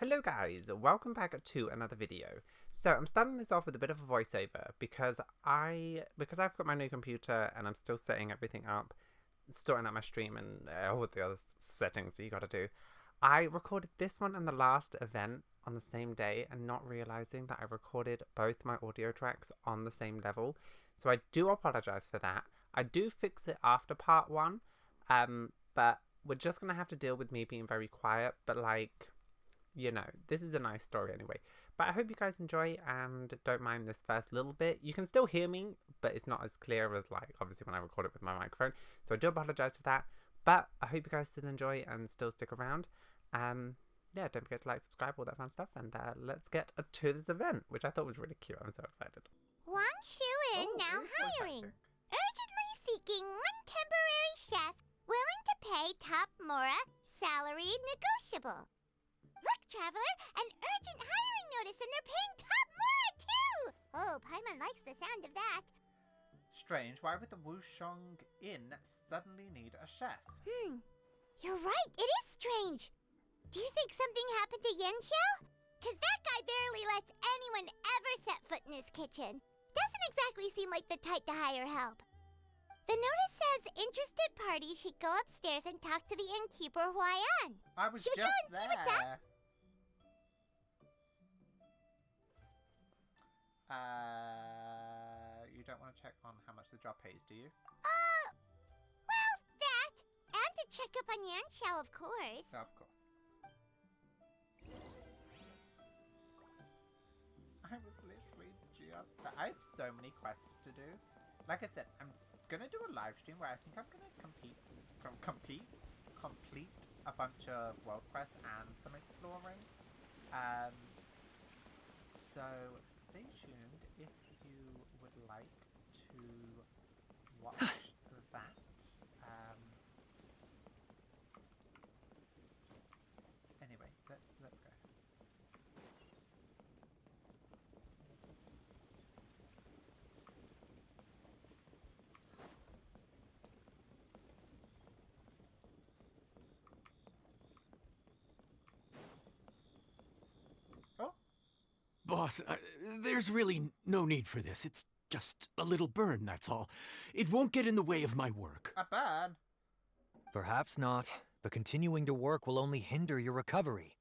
Hello guys, welcome back to another video. So I'm starting this off with a bit of a voiceover because I've got my new computer and I'm still setting everything up, sorting out my stream and all the other settings that you gotta do. I recorded this one and the last event on the same day and not realizing that I recorded both my audio tracks on the same level. So I do apologize for that. I do fix it after part one, but we're just gonna have to deal with me being very quiet, but you know, this is a nice story anyway. But I hope you guys enjoy and don't mind this first little bit. You can still hear me, but it's not as clear as, obviously when I record it with my microphone. So I do apologize for that. But I hope you guys still enjoy and still stick around. Yeah, don't forget to like, subscribe, all that fun stuff. And let's get to this event, which I thought was really cute. I'm so excited. Wang Shu-in now hiring. Urgently seeking one temporary chef willing to pay top Mora, salary negotiable. Look, Traveler, an urgent hiring notice and they're paying top Mora too! Oh, Paimon likes the sound of that. Strange, why would the Wushong Inn suddenly need a chef? You're right, it is strange. Do you think something happened to Yanxiao? Cause that guy barely lets anyone ever set foot in his kitchen. Doesn't exactly seem like the type to hire help. The notice says interested parties should go upstairs and talk to the innkeeper Huayan. I was Should we just go and see what's there. up? You don't want to check on how much the job pays, do you? Well, that. And to check up on Yanxiao, of course. Of course. I was literally just there. I have so many quests to do. Like I said, I'm gonna do a live stream where I think I'm gonna complete a bunch of world quests and some exploring. So stay tuned if you would like to watch that. Anyway, let's go. Boss, there's really no need for this. It's just a little burn, that's all. It won't get in the way of my work. A burn? Perhaps not, but continuing to work will only hinder your recovery.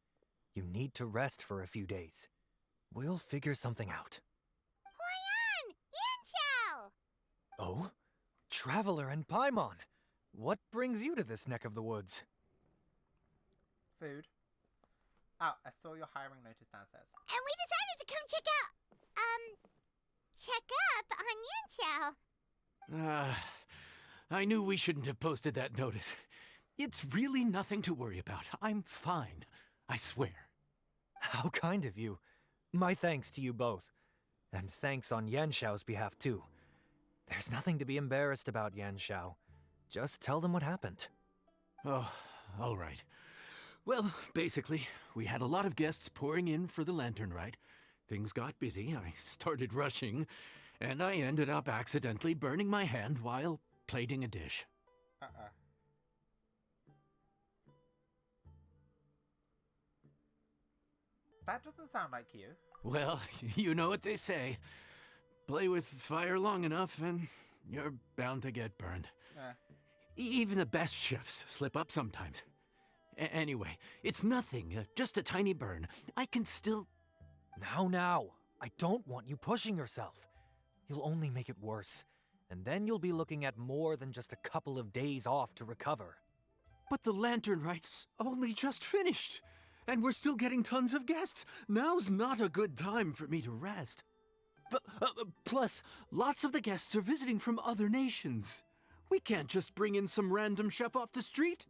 You need to rest for a few days. We'll figure something out. Huayan! Yanxiao! Oh? Traveler and Paimon! What brings you to this neck of the woods? Food. Oh, I saw your hiring notice downstairs. And we decided to come check up on Yanxiao. I knew we shouldn't have posted that notice. It's really nothing to worry about. I'm fine. I swear. How kind of you. My thanks to you both. And thanks on Yanxiao's behalf too. There's nothing to be embarrassed about, Yanxiao. Just tell them what happened. Oh, all right. Well, basically, we had a lot of guests pouring in for the lantern ride. Things got busy, I started rushing, and I ended up accidentally burning my hand while plating a dish. That doesn't sound like you. Well, you know what they say. Play with fire long enough and you're bound to get burned. Even the best chefs slip up sometimes. Anyway, it's nothing, just a tiny burn. I can still... Now, I don't want you pushing yourself. You'll only make it worse. And then you'll be looking at more than just a couple of days off to recover. But the lantern right's only just finished. And we're still getting tons of guests. Now's not a good time for me to rest. Plus, lots of the guests are visiting from other nations. We can't just bring in some random chef off the street.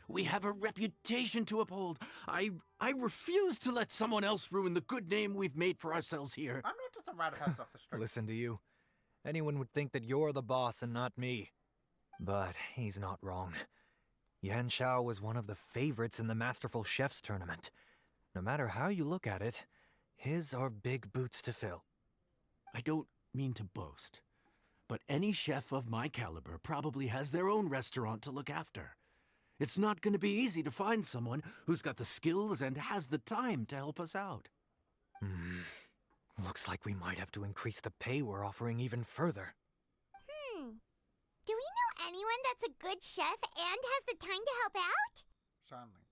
We have a reputation to uphold. I refuse to let someone else ruin the good name we've made for ourselves here. I'm not just a random person off the street. Listen to you. Anyone would think that you're the boss and not me. But he's not wrong. Yanxiao was one of the favorites in the Masterful Chefs tournament. No matter how you look at it, his are big boots to fill. I don't mean to boast, but any chef of my caliber probably has their own restaurant to look after. It's not going to be easy to find someone who's got the skills and has the time to help us out. Looks like we might have to increase the pay we're offering even further. Do we know anyone that's a good chef and has the time to help out? Shanling.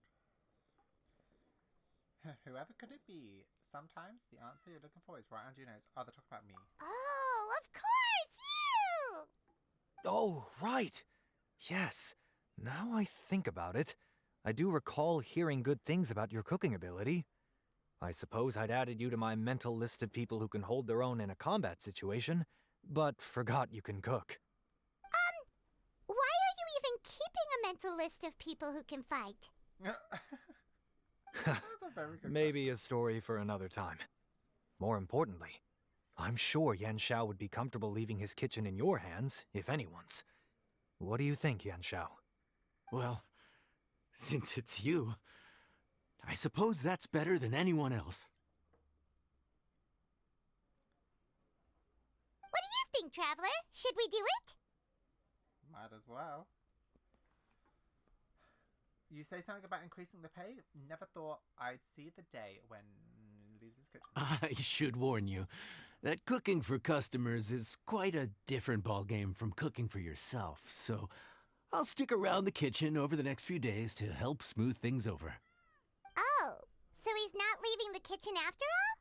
Whoever could it be? Sometimes the answer you're looking for is right under your nose. Oh, they're talking about me. Oh, of course, you! Oh, right. Yes. Now I think about it, I do recall hearing good things about your cooking ability. I suppose I'd added you to my mental list of people who can hold their own in a combat situation, but forgot you can cook. Why are you even keeping a mental list of people who can fight? That's a very good Maybe a story for another time. More importantly, I'm sure Yan Xiao would be comfortable leaving his kitchen in your hands, if anyone's. What do you think, Yan Xiao? Well, since it's you, I suppose that's better than anyone else. What do you think, Traveler? Should we do it? Might as well. You say something about increasing the pay? Never thought I'd see the day when he leaves his kitchen. I should warn you that cooking for customers is quite a different ballgame from cooking for yourself, so I'll stick around the kitchen over the next few days to help smooth things over. Oh, so he's not leaving the kitchen after all?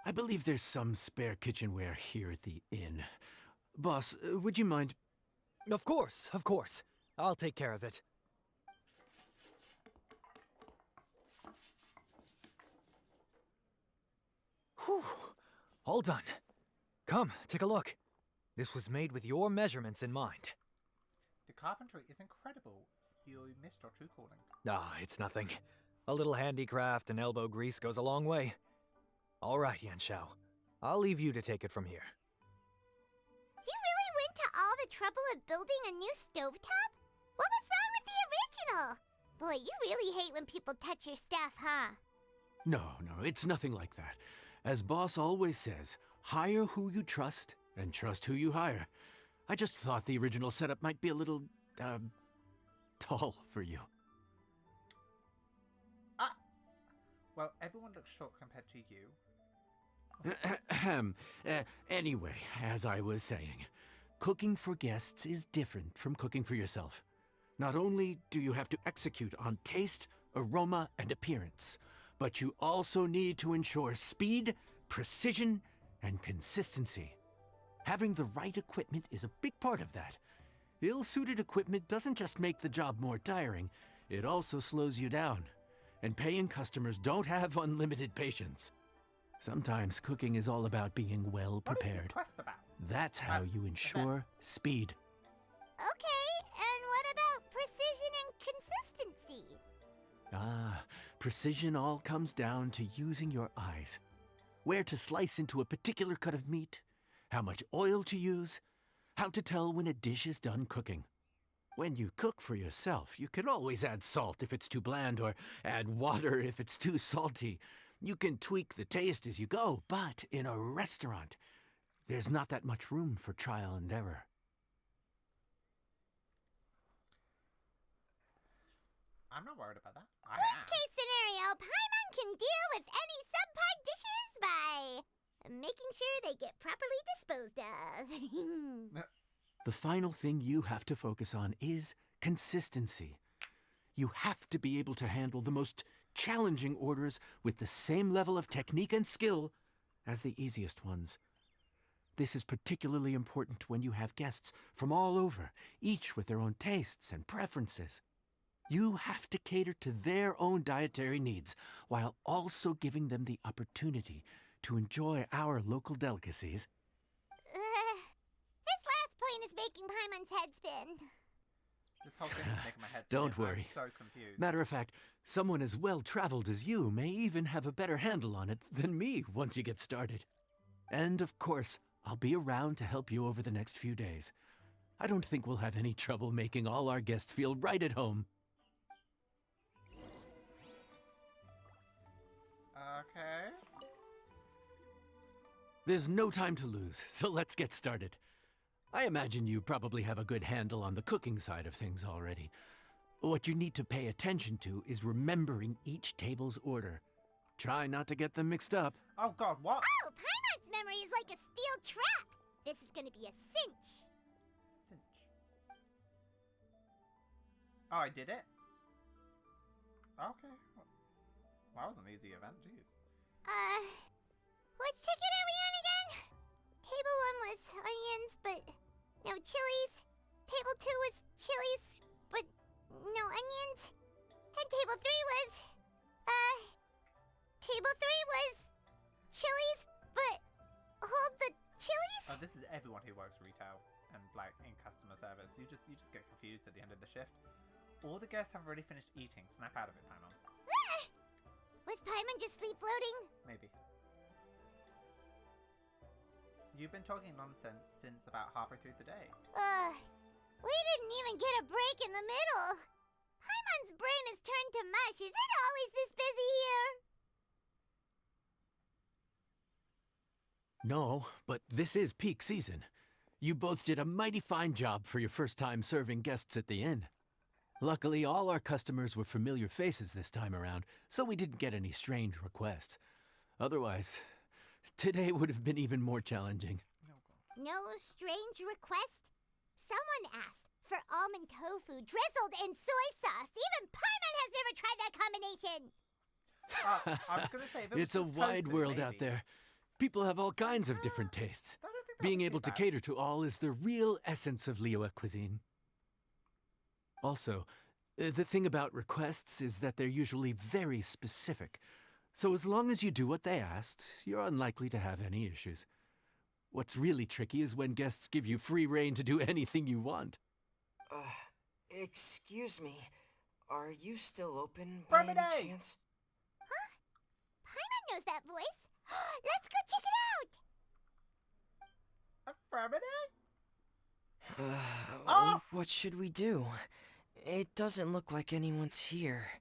I believe there's some spare kitchenware here at the inn. Boss, would you mind? Of course, of course. I'll take care of it. Whew. All done. Come, take a look. This was made with your measurements in mind. The carpentry is incredible. You missed your true calling. Ah, it's nothing. A little handicraft and elbow grease goes a long way. All right, Yan Xiao. I'll leave you to take it from here. You really went to all the trouble of building a new stovetop? What was wrong with the original? Boy, you really hate when people touch your stuff, huh? No, it's nothing like that. As Boss always says, hire who you trust and trust who you hire. I just thought the original setup might be a little, tall for you. Well, everyone looks short compared to you. Anyway, as I was saying, cooking for guests is different from cooking for yourself. Not only do you have to execute on taste, aroma, and appearance, but you also need to ensure speed, precision, and consistency. Having the right equipment is a big part of that. Ill-suited equipment doesn't just make the job more tiring, it also slows you down. And paying customers don't have unlimited patience. Sometimes cooking is all about being well What is prepared. this quest about? That's how you ensure speed. Okay, and what about precision and consistency? Precision all comes down to using your eyes. Where to slice into a particular cut of meat, how much oil to use, how to tell when a dish is done cooking. When you cook for yourself, you can always add salt if it's too bland or add water if it's too salty. You can tweak the taste as you go, but in a restaurant, there's not that much room for trial and error. I'm not worried about that. Worst case scenario, Paimon can deal with any subpar dishes by making sure they get properly disposed of. The final thing you have to focus on is consistency. You have to be able to handle the most challenging orders with the same level of technique and skill as the easiest ones. This is particularly important when you have guests from all over, each with their own tastes and preferences. You have to cater to their own dietary needs while also giving them the opportunity to enjoy our local delicacies. This last point is making Paimon's head spin. This whole thing is making my head spin. Don't worry. I'm so confused. Matter of fact, someone as well-traveled as you may even have a better handle on it than me once you get started. And of course, I'll be around to help you over the next few days. I don't think we'll have any trouble making all our guests feel right at home. Okay. There's no time to lose, so let's get started. I imagine you probably have a good handle on the cooking side of things already. What you need to pay attention to is remembering each table's order. Try not to get them mixed up. Oh god, what? Oh, Paimon's memory is like a steel trap. This is gonna be a cinch. Cinch. Oh, I did it? Okay. Well, that was an easy event, jeez. Which ticket are we on again? Table 1 was onions, but no chilies. Table 2 was chilies, but no onions. And table 3 was, table 3 was chilies, but hold the chilies? Oh, this is everyone who works retail and like in customer service. You just get confused at the end of the shift. All the guests have already finished eating. Snap out of it, Paimon. Ah! Was Paimon just sleep floating? Maybe. You've been talking nonsense since about halfway through the day. We didn't even get a break in the middle. Paimon's brain has turned to mush. Is it always this busy here? No, but this is peak season. You both did a mighty fine job for your first time serving guests at the inn. Luckily, all our customers were familiar faces this time around, so we didn't get any strange requests. Otherwise, today would have been even more challenging. Oh god. No strange request? Someone asked for almond tofu drizzled in soy sauce. Even Paimon has never tried that combination. I was gonna say if it was It's a just wide tofu, world maybe. out there. People have all kinds of different tastes. I don't think that Being was too able to bad. cater to all is the real essence of Liyue cuisine. Also, the thing about requests is that they're usually very specific. So as long as you do what they asked, you're unlikely to have any issues. What's really tricky is when guests give you free rein to do anything you want. Excuse me. Are you still open by any Permanent! chance? Paimon knows that voice. Let's go check it out. Affirmative? Oh! What should we do? It doesn't look like anyone's here.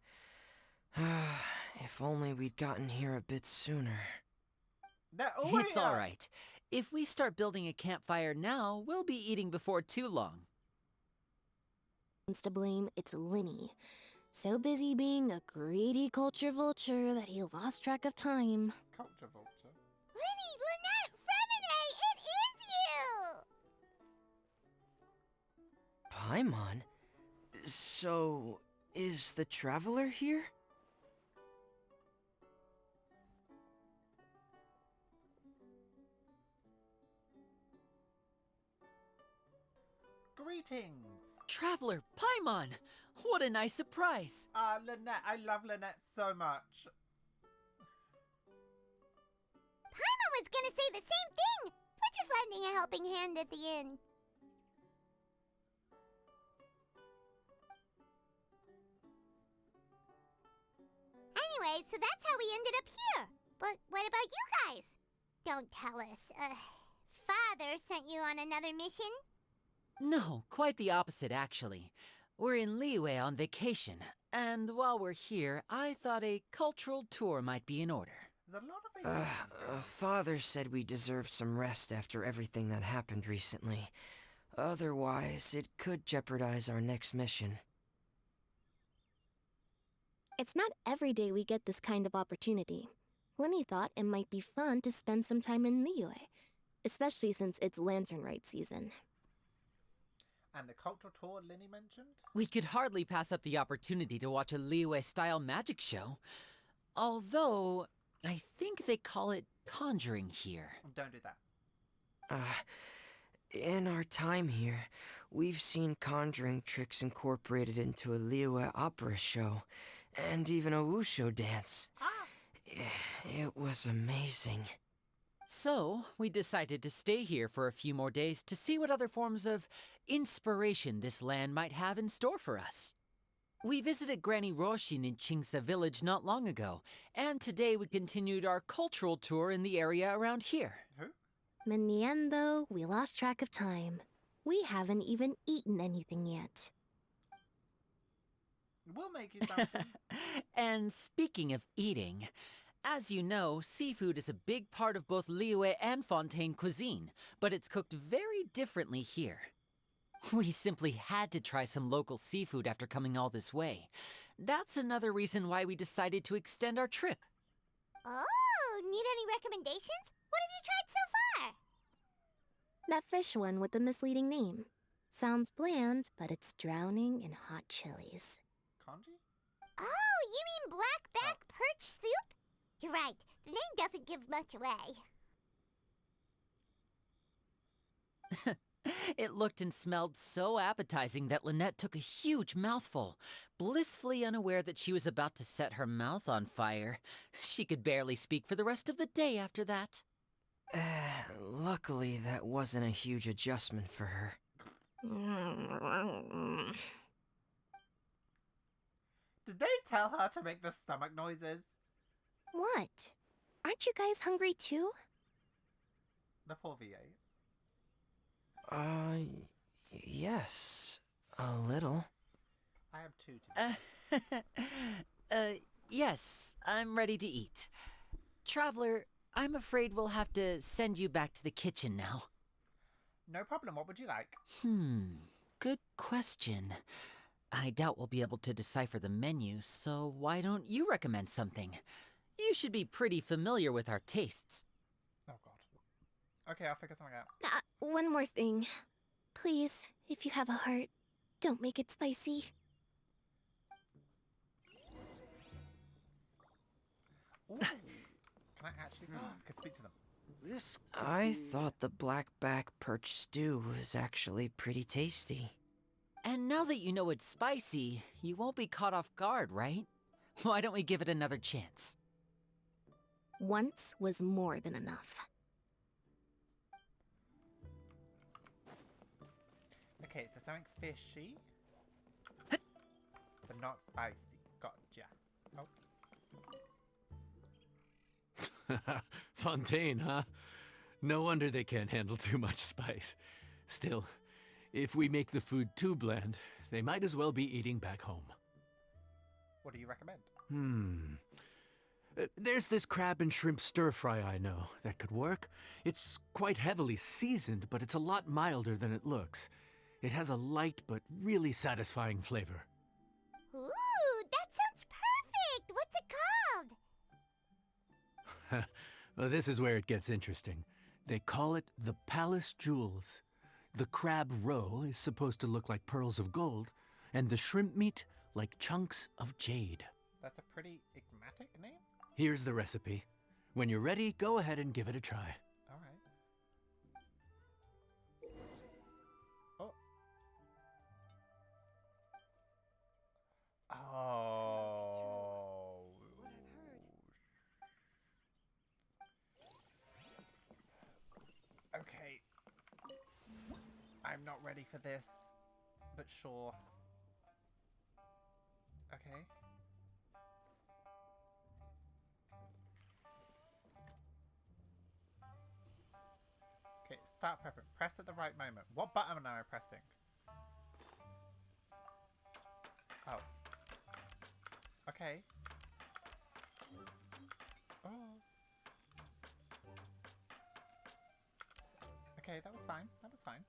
If only we'd gotten here a bit sooner. It's all right. If we start building a campfire now, we'll be eating before too long. To blame, it's Linny. So busy being a greedy culture vulture that he lost track of time. Culture vulture. Linny, Lynette, Fremine, it is you! Paimon? So, is the Traveler here? Greetings! Traveler, Paimon! What a nice surprise! Lynette, I love Lynette so much. Paimon was gonna say the same thing. We're just lending a helping hand at the end. Anyway, so that's how we ended up here. But what about you guys? Don't tell us. Father sent you on another mission? No, quite the opposite, actually. We're in Liyue on vacation, and while we're here, I thought a cultural tour might be in order. There's a lot of vacations here. Father said we deserve some rest after everything that happened recently. Otherwise, it could jeopardize our next mission. It's not every day we get this kind of opportunity. Linny thought it might be fun to spend some time in Liyue, especially since it's Lantern Rite season. And the cultural tour Linny mentioned? We could hardly pass up the opportunity to watch a Liyue-style magic show. Although, I think they call it conjuring here. Don't do that. In our time here, we've seen conjuring tricks incorporated into a Liyue opera show, and even a wushu dance. It was amazing. So, we decided to stay here for a few more days to see what other forms of inspiration this land might have in store for us. We visited Granny Roshin in Chingsa village not long ago, and today we continued our cultural tour in the area around here. Who? In the end, though, we lost track of time. We haven't even eaten anything yet. We'll make you something. And speaking of eating, As you know, seafood is a big part of both Liyue and Fontaine cuisine, but it's cooked very differently here. We simply had to try some local seafood after coming all this way. That's another reason why we decided to extend our trip. Oh, need any recommendations? What have you tried so far? That fish one with the misleading name. Sounds bland, but it's drowning in hot chilies. Kanji? Oh, you mean blackback perch soup? You're right, the name doesn't give much away. It looked and smelled so appetizing that Lynette took a huge mouthful, blissfully unaware that she was about to set her mouth on fire. She could barely speak for the rest of the day after that. Luckily, that wasn't a huge adjustment for her. Did they tell her to make the stomach noises? What? Aren't you guys hungry too? The poor VA. Yes, a little. I have two to Yes, I'm ready to eat. Traveler, I'm afraid we'll have to send you back to the kitchen now. No problem, what would you like? Good question. I doubt we'll be able to decipher the menu, so why don't you recommend something? You should be pretty familiar with our tastes. Oh god. Okay, I'll figure something out. One more thing. Please, if you have a heart, don't make it spicy. Ooh. Can I actually can speak to them? I thought the blackback perch stew was actually pretty tasty. And now that you know it's spicy, you won't be caught off guard, right? Why don't we give it another chance? Once was more than enough. Okay, so something fishy, but not spicy. Gotcha. Oh. Fontaine, huh? No wonder they can't handle too much spice. Still, if we make the food too bland, they might as well be eating back home. What do you recommend? There's this crab and shrimp stir-fry I know that could work. It's quite heavily seasoned, but it's a lot milder than it looks. It has a light but really satisfying flavor. Ooh, that sounds perfect! What's it called? Well, this is where it gets interesting. They call it the Palace Jewels. The crab roe is supposed to look like pearls of gold, and the shrimp meat like chunks of jade. That's a pretty enigmatic name. Here's the recipe. When you're ready, go ahead and give it a try. Alright. Oh. Oh. Okay. I'm not ready for this, but sure. Okay. Okay, start prepping. Press at the right moment. What button am I pressing? Oh. Okay. Oh. Okay, that was fine. That was fine.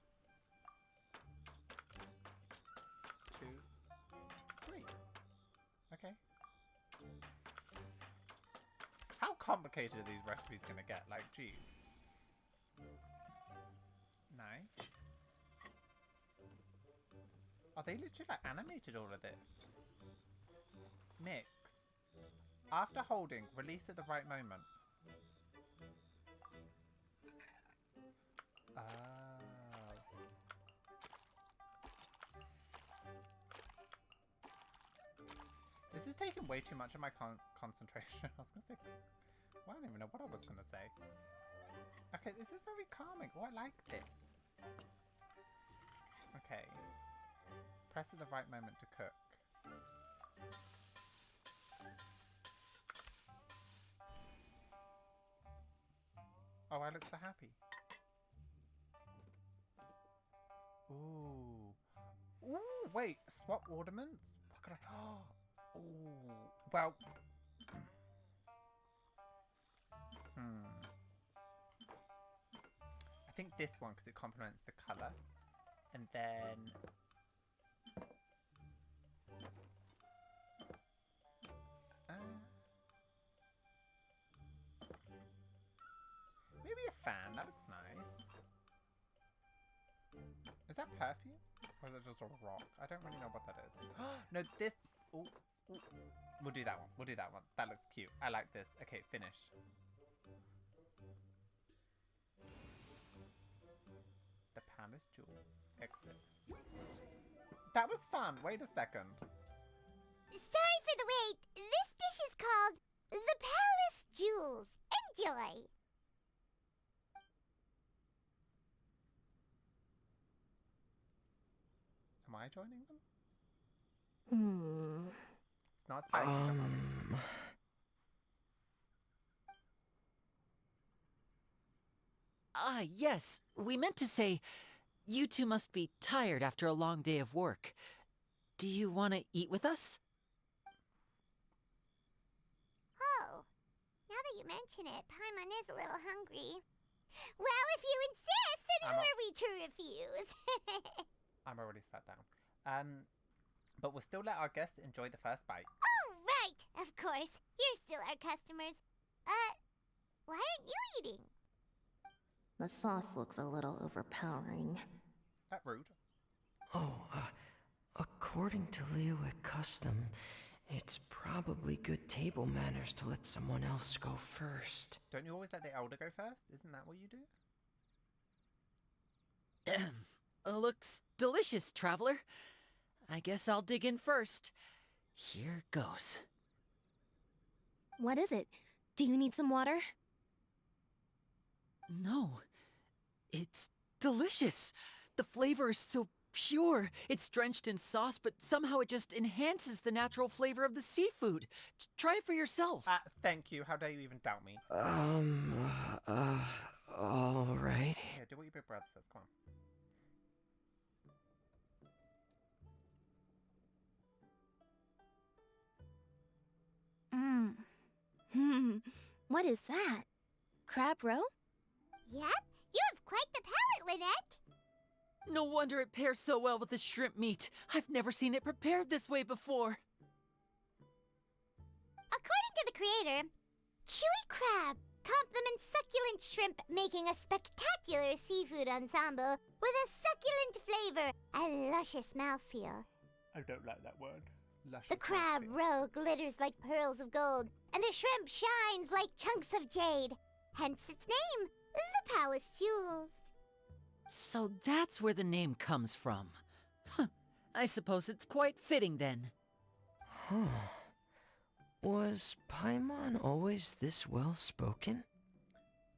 2, 3. Okay. How complicated are these recipes gonna get? Like, geez. Nice. Are they literally like animated all of this? Mix. After holding, release at the right moment. Oh. This is taking way too much of my concentration. I was gonna say, well, I don't even know what I was gonna say. Okay, this is very calming. Oh, I like this. Okay. Press at the right moment to cook. Oh, I look so happy. Ooh. Ooh, wait. Swap ornaments? What could I... Ooh. Well... think this one because it complements the colour. And then... maybe a fan, that looks nice. Is that perfume? Or is it just a rock? I don't really know what that is. No, this... Ooh, ooh. We'll do that one. We'll do that one. That looks cute. I like this. Okay, finish. The Palace Jewels. Exit. That was fun. Wait a second. Sorry for the wait. This dish is called the Palace Jewels. Enjoy. Am I joining them? Hmm. It's not spicy. Ah, yes. We meant to say, you two must be tired after a long day of work. Do you want to eat with us? Oh, now that you mention it, Paimon is a little hungry. Well, if you insist, then who are we to refuse? I'm already sat down. But we'll still let our guests enjoy the first bite. Oh, right. Of course. You're still our customers. Why aren't you eating? The sauce looks a little overpowering. That rude. Oh, according to Liyue custom, it's probably good table manners to let someone else go first. Don't you always let the elder go first? Isn't that what you do? Looks delicious, traveler. I guess I'll dig in first. Here goes. What is it? Do you need some water? No. It's delicious. The flavor is so pure. It's drenched in sauce, but somehow it just enhances the natural flavor of the seafood. Try it for yourself. Thank you. How dare you even doubt me? All right. Yeah, do what your big brother says. Come on. What is that? Crab roe? Yep, you have quite the palate, Lynette. No wonder it pairs so well with the shrimp meat. I've never seen it prepared this way before. According to the creator, chewy crab complements succulent shrimp, making a spectacular seafood ensemble with a succulent flavor and luscious mouthfeel. I don't like that word. Luscious The crab mouthfeel. roe glitters like pearls of gold, and the shrimp shines like chunks of jade. Hence its name, the Palace Jewels. So that's where the name comes from. Huh. I suppose it's quite fitting then. Huh. Was Paimon always this well-spoken?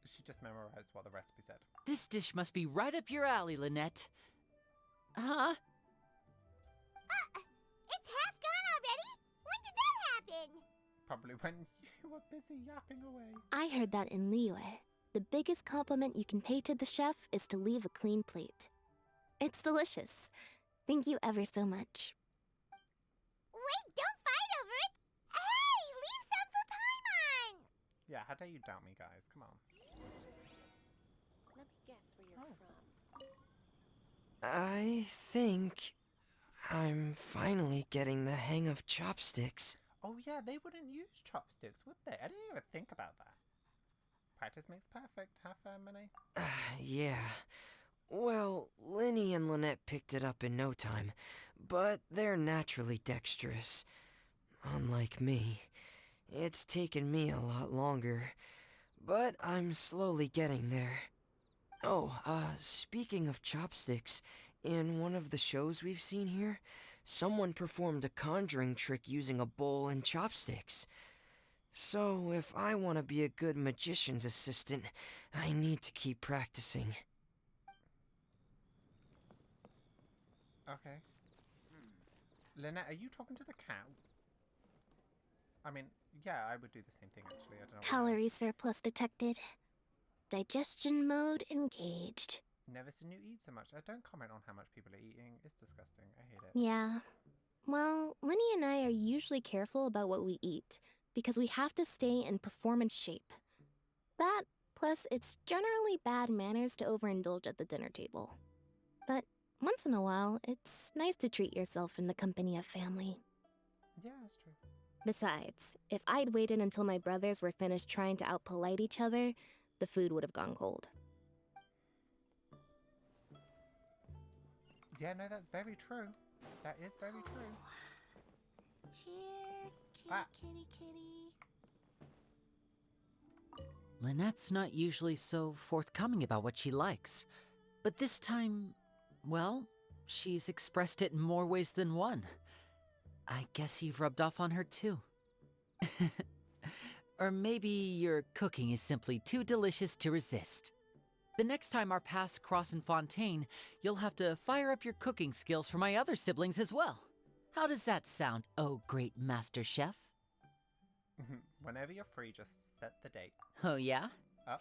She just memorized what the recipe said. This dish must be right up your alley, Lynette. Huh? It's half gone already? When did that happen? Probably when you were busy yapping away. I heard that in Liyue. The biggest compliment you can pay to the chef is to leave a clean plate. It's delicious. Thank you ever so much. Wait, don't fight over it! Hey, leave some for Paimon! Yeah, how dare you doubt me, guys? Come on. Let me guess where you're from. I think I'm finally getting the hang of chopsticks. Oh yeah, they wouldn't use chopsticks, would they? I didn't even think about that. Practice makes perfect. Have fun, Minnie. Yeah. Well, Linny and Lynette picked it up in no time, but they're naturally dexterous. Unlike me, it's taken me a lot longer, but I'm slowly getting there. Oh, speaking of chopsticks, in one of the shows we've seen here, someone performed a conjuring trick using a bowl and chopsticks. So, if I want to be a good magician's assistant, I need to keep practicing. Okay. Lynette, are you talking to the cow? I mean, yeah, I would do the same thing actually. I don't know. Calorie surplus detected. Digestion mode engaged. Never seen you eat so much. I don't comment on how much people are eating. It's disgusting. I hate it. Yeah. Well, Linny and I are usually careful about what we eat, because we have to stay in performance shape. That Plus, it's generally bad manners to overindulge at the dinner table. But once in a while, it's nice to treat yourself in the company of family. Yeah, that's true. Besides, if I'd waited until my brothers were finished trying to outpolite each other, the food would have gone cold. Yeah, no, that's very true. That is very true. Here, kitty, Ah. kitty, kitty. Lynette's not usually so forthcoming about what she likes. But this time, well, she's expressed it in more ways than one. I guess you've rubbed off on her too. Or maybe your cooking is simply too delicious to resist. The next time our paths cross in Fontaine, you'll have to fire up your cooking skills for my other siblings as well. How does that sound, oh great master chef? Whenever you're free, just set the date. Oh yeah? Oh,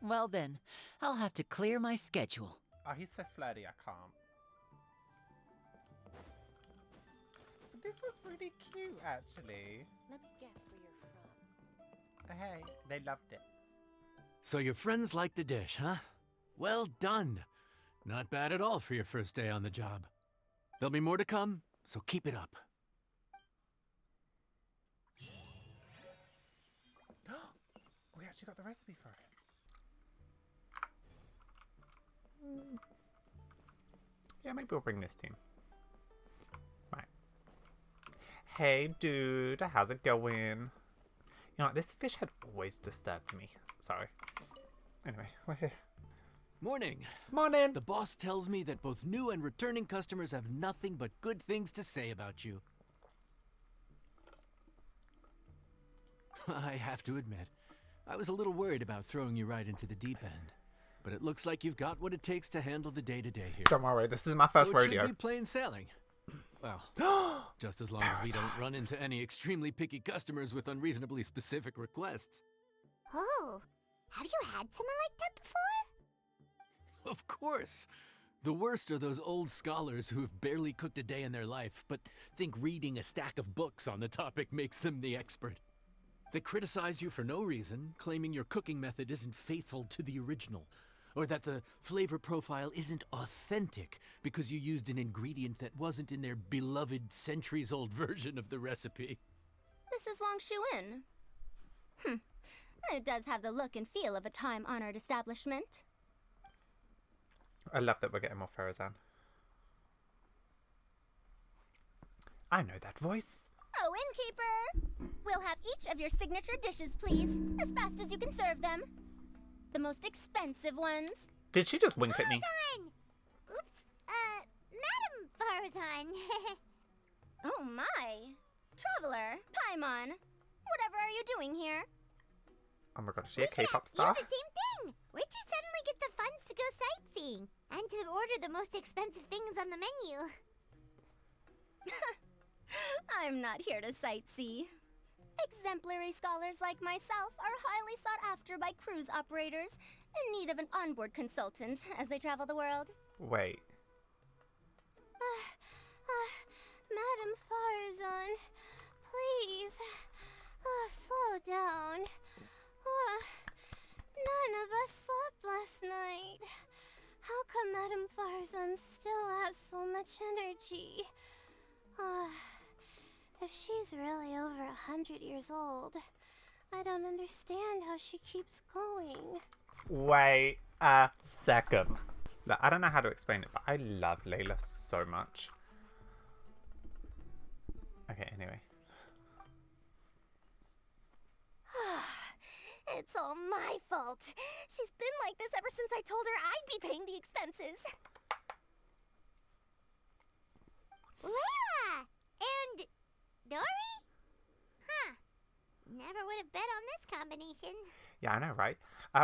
Well then, I'll have to clear my schedule. oh, he's so flirty, I can't. But this was really cute, actually. Let me guess where you're from. Hey, they loved it. So your friends like the dish, huh? Well done. Not bad at all for your first day on the job. There'll be more to come, so keep it up. We actually got the recipe for it. Yeah, maybe we'll bring this team. Right. Hey, dude, how's it going? You know what, this fish had always disturbed me. Sorry. Anyway, we're here. Morning. Morning! The boss tells me that both new and returning customers have nothing but good things to say about you. I have to admit, I was a little worried about throwing you right into the deep end. But it looks like you've got what it takes to handle the day-to-day here. Don't worry, this is my first so it rodeo. should be plain sailing. Well, just as long as we don't run into any extremely picky customers with unreasonably specific requests. Oh, have you had someone like that before? Of course. The worst are those old scholars who have barely cooked a day in their life, but think reading a stack of books on the topic makes them the expert. They criticize you for no reason, claiming your cooking method isn't faithful to the original, or that the flavor profile isn't authentic because you used an ingredient that wasn't in their beloved centuries-old version of the recipe. This is Wang Shuin. It does have the look and feel of a time-honored establishment. I love that we're getting more Farazan. I know that voice. Oh, innkeeper! We'll have each of your signature dishes, please, as fast as you can serve them. The most expensive ones. Did she just wink at me? Farazan! Oops, Madam Farazan. Oh my! Traveler, Paimon, whatever are you doing here? Oh my god, is she a We could K-pop ask star? you the same thing. Where'd you suddenly get the funds to go sightseeing? And to order the most expensive things on the menu? I'm not here to sightsee. Exemplary scholars like myself are highly sought after by cruise operators in need of an onboard consultant as they travel the world. Wait. Madam Farazan, please, slow down. None of us slept last night. How come Madam Farazan still has so much energy? If she's really over 100 years old, I don't understand how she keeps going. Wait a second. Look, I don't know how to explain it, but I love Layla so much. Okay, anyway. It's all my fault. She's been like this ever since I told her I'd be paying the expenses. Layla! And Dory? Huh. Never would have bet on this combination. Yeah, I know, right?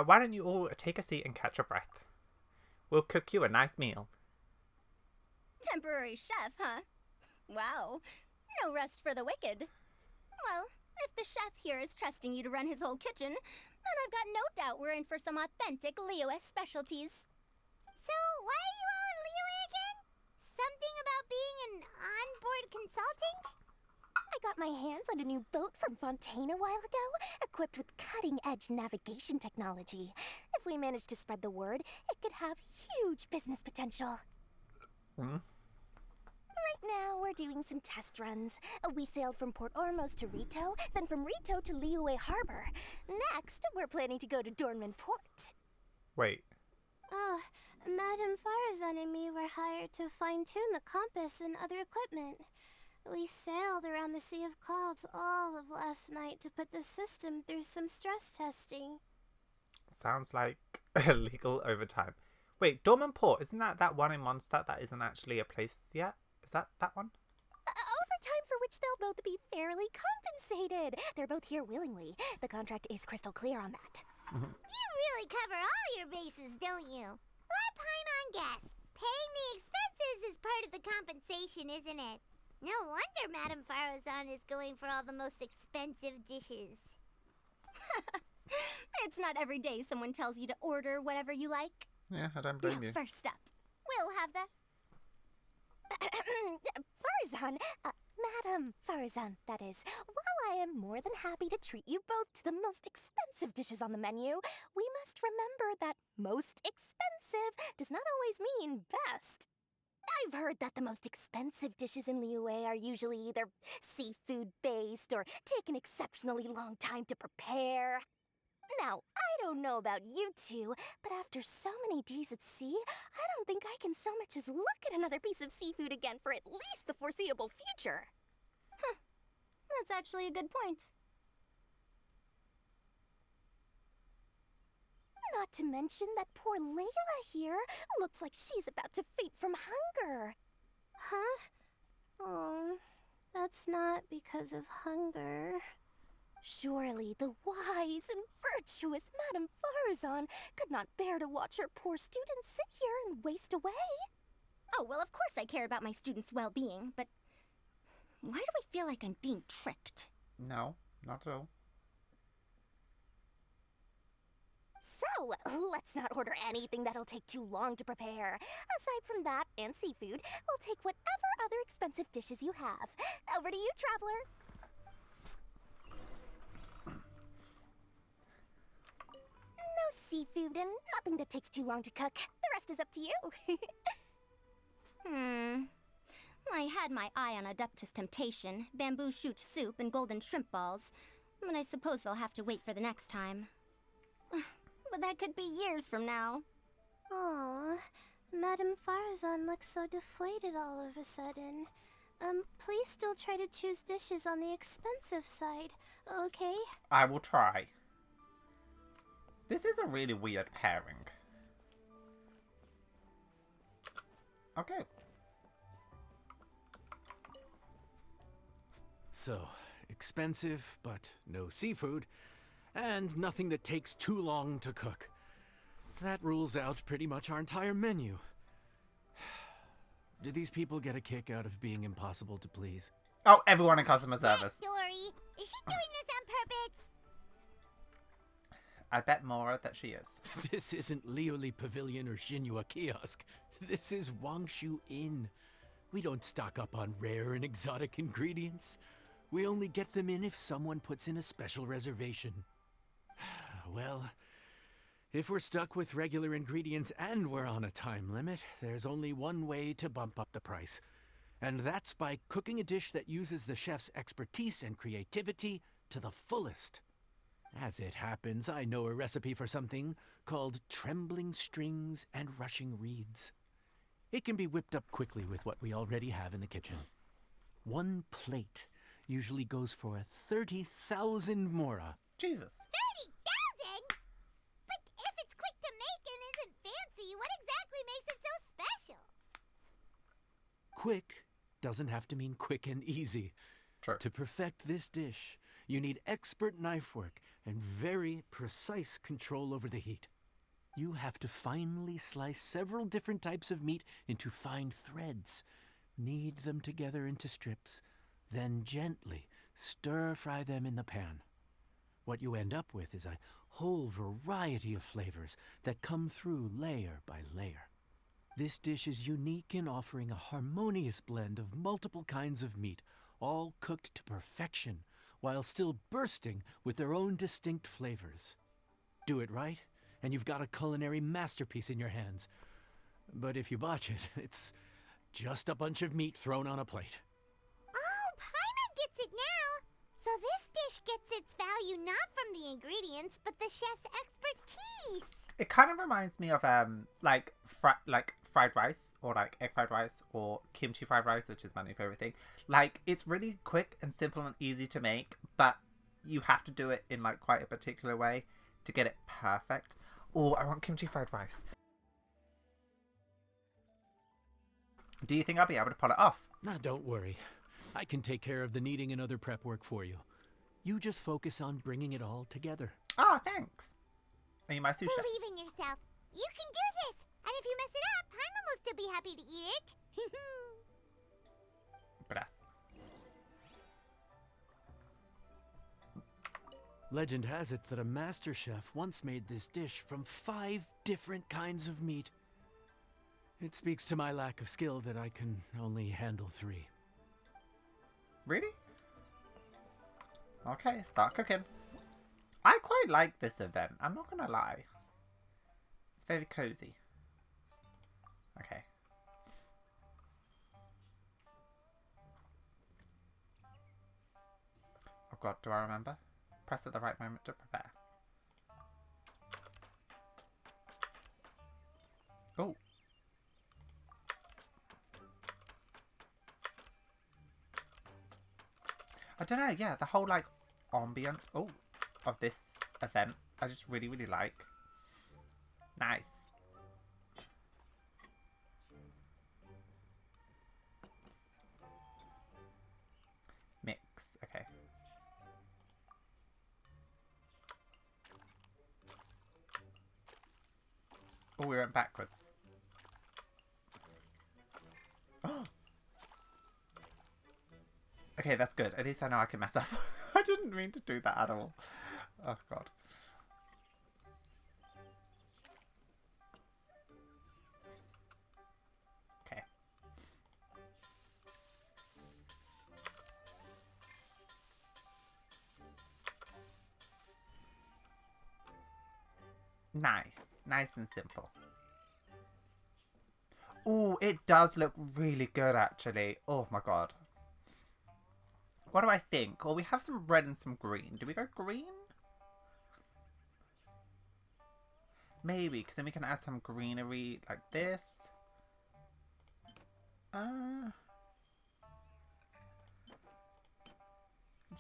Why don't you all take a seat and catch your breath? We'll cook you a nice meal. Temporary chef, huh? Wow. No rest for the wicked. Well, if the chef here is trusting you to run his whole kitchen, then I've got no doubt we're in for some authentic Liyue specialties. So, why are you all in Liyue again? Something about being an onboard consultant? I got my hands on a new boat from Fontaine a while ago, equipped with cutting-edge navigation technology. If we manage to spread the word, it could have huge business potential. Right now, we're doing some test runs. We sailed from Port Ormos to Rito, then from Rito to Liyue Harbor. Next, we're planning to go to Dornman Port. Wait. Oh, Madame Farazan and me were hired to fine-tune the compass and other equipment. We sailed around the Sea of Clouds all of last night to put the system through some stress testing. Sounds like illegal overtime. Wait, Dorman Port, isn't that one in Mondstadt that isn't actually a place yet? Is that one? Overtime for which they'll both be fairly compensated. They're both here willingly. The contract is crystal clear on that. You really cover all your bases, don't you? Let Paimon guess. Paying the expenses is part of the compensation, isn't it? No wonder Madame Farazan is going for all the most expensive dishes. It's not every day someone tells you to order whatever you like. Yeah, I don't blame you. First up, we'll have the... Farazan, Madame Farazan, that is. While I am more than happy to treat you both to the most expensive dishes on the menu, we must remember that most expensive does not always mean best. I've heard that the most expensive dishes in Liyue are usually either seafood-based or take an exceptionally long time to prepare. Now, I don't know about you two, but after so many days at sea, I don't think I can so much as look at another piece of seafood again for at least the foreseeable future. Huh. That's actually a good point. Not to mention that poor Layla here looks like she's about to faint from hunger. Huh? Oh, that's not because of hunger. Surely the wise and virtuous Madame Farazan could not bear to watch her poor students sit here and waste away. Oh, well, of course I care about my students' well-being, but why do I feel like I'm being tricked? No, not at all. So, let's not order anything that'll take too long to prepare. Aside from that and seafood, we'll take whatever other expensive dishes you have. Over to you, traveler. No seafood and nothing that takes too long to cook. The rest is up to you. I had my eye on Adeptus Temptation, bamboo shoot soup, and golden shrimp balls, but I suppose I'll have to wait for the next time. But that could be years from now. Aw, Madame Farazan looks so deflated all of a sudden. Please still try to choose dishes on the expensive side, okay? I will try. This is a really weird pairing. Okay. So, expensive, but no seafood, and nothing that takes too long to cook. That rules out pretty much our entire menu. Do these people get a kick out of being impossible to please? Oh, everyone in customer service. Dory, is she doing this on purpose? I bet more that she is. This isn't Lioli Pavilion or Xinhua Kiosk. This is Wangshu Inn. We don't stock up on rare and exotic ingredients. We only get them in if someone puts in a special reservation. Well, if we're stuck with regular ingredients and we're on a time limit, there's only one way to bump up the price. And that's by cooking a dish that uses the chef's expertise and creativity to the fullest. As it happens, I know a recipe for something called trembling strings and rushing reeds. It can be whipped up quickly with what we already have in the kitchen. One plate usually goes for 30,000 mora. Jesus. 30,000? But if it's quick to make and isn't fancy, what exactly makes it so special? Quick doesn't have to mean quick and easy. True. To perfect this dish, you need expert knife work and very precise control over the heat. You have to finely slice several different types of meat into fine threads, knead them together into strips, then gently stir-fry them in the pan. What you end up with is a whole variety of flavors that come through layer by layer. This dish is unique in offering a harmonious blend of multiple kinds of meat, all cooked to perfection, while still bursting with their own distinct flavors. Do it right, and you've got a culinary masterpiece in your hands. But if you botch it, it's just a bunch of meat thrown on a plate. Oh, Paimon gets it now! So this dish gets its value not from the ingredients, but the chef's expertise! It kind of reminds me of like fried rice, or like egg fried rice, or kimchi fried rice, which is my new favorite thing. Like, it's really quick and simple and easy to make, but you have to do it in like quite a particular way to get it perfect. Oh, I want kimchi fried rice. Do you think I'll be able to pull it off? Now, don't worry. I can take care of the kneading and other prep work for you. You just focus on bringing it all together. Ah, thanks. Are you my sous chef? Believe in yourself. You can do this! And if you mess it up, Paimon will still be happy to eat it. Bless. Legend has it that a master chef once made this dish from 5 different kinds of meat. It speaks to my lack of skill that I can only handle 3. Really? Okay, start cooking. I quite like this event, I'm not gonna lie. It's very cozy. Okay. Oh god, do I remember? Press at the right moment to prepare. Oh. I don't know, yeah, the whole like ambient of this event I just really, really like. Nice. Mix, okay. Oh, we went backwards. Okay, that's good. At least I know I can mess up. I didn't mean to do that at all. Oh, God. Okay. Nice. Nice and simple. Ooh, it does look really good, actually. Oh, my God. What do I think? Well, we have some red and some green. Do we go green? Maybe, because then we can add some greenery like this.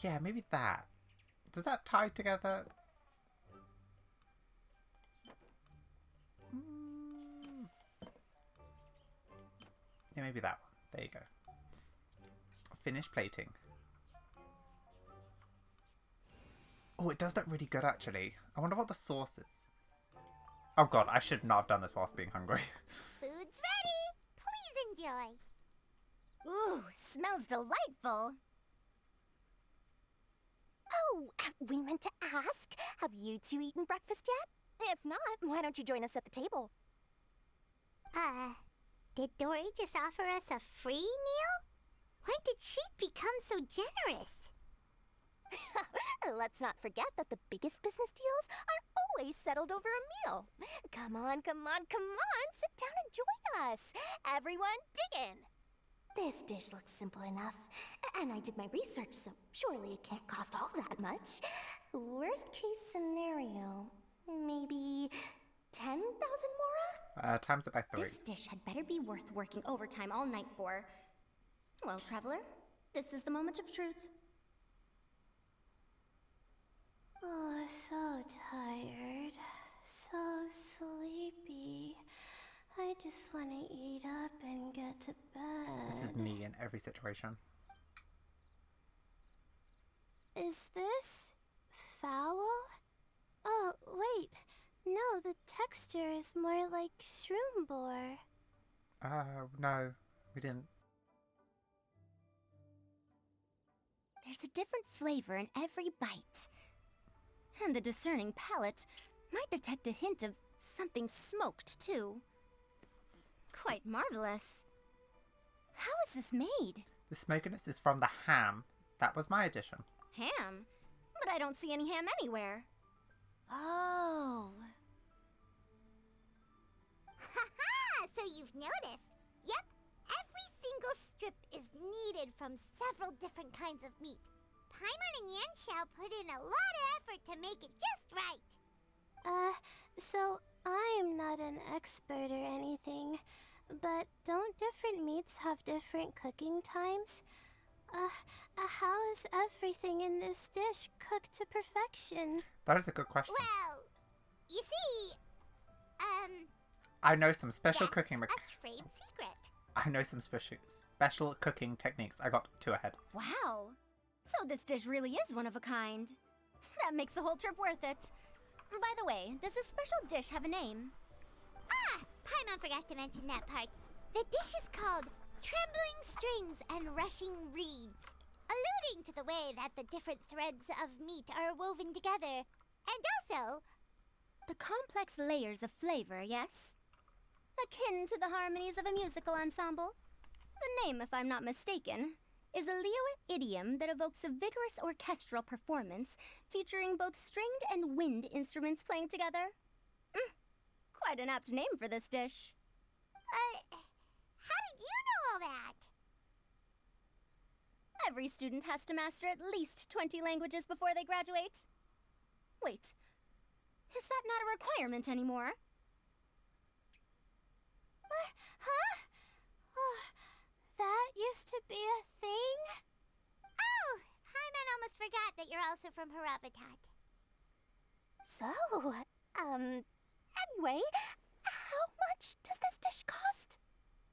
Yeah, maybe that. Does that tie together? Yeah, maybe that one. There you go. Finish plating. Oh, it does look really good, actually. I wonder what the sauce is. Oh, God, I should not have done this whilst being hungry. Food's ready. Please enjoy. Ooh, smells delightful. Oh, we meant to ask, have you 2 eaten breakfast yet? If not, why don't you join us at the table? Did Dory just offer us a free meal? When did she become so generous? Let's not forget that the biggest business deals are always settled over a meal. Come on, come on, come on, sit down and join us. Everyone, dig in. This dish looks simple enough, and I did my research, so surely it can't cost all that much. Worst case scenario, maybe 10,000 mora? Times it by 3. This dish had better be worth working overtime all night for. Well, traveler, this is the moment of truth. Oh, so tired. So sleepy. I just want to eat up and get to bed. This is me in every situation. Is this foul? Oh, wait. No, the texture is more like shroom boar. No, we didn't. There's a different flavor in every bite. And the discerning palate might detect a hint of something smoked, too. Quite marvelous. How is this made? The smokiness is from the ham. That was my addition. Ham? But I don't see any ham anywhere. Oh. Haha! So you've noticed. Yep, every single strip is needed from several different kinds of meat. Paimon and Yanxiao put in a lot of effort to make it just right. So I'm not an expert or anything, but don't different meats have different cooking times? How is everything in this dish cooked to perfection? That is a good question. Well, you see, I know some special that's cooking. a trade secret. I know some special cooking techniques. I got 2 ahead. Wow. So this dish really is one of a kind. That makes the whole trip worth it. By the way, does this special dish have a name? Ah, Paimon forgot to mention that part. The dish is called Trembling Strings and Rushing Reeds, alluding to the way that the different threads of meat are woven together. And also, The complex layers of flavor, yes? Akin to the harmonies of a musical ensemble. The name, if I'm not mistaken, is a Liyue idiom that evokes a vigorous orchestral performance featuring both stringed and wind instruments playing together. Quite an apt name for this dish. how did you know all that? Every student has to master at least 20 languages before they graduate. Wait, is that not a requirement anymore? Huh? Oh, that used to be a thing? Oh, Paimon almost forgot that you're also from Harabatat. So, anyway, how much does this dish cost?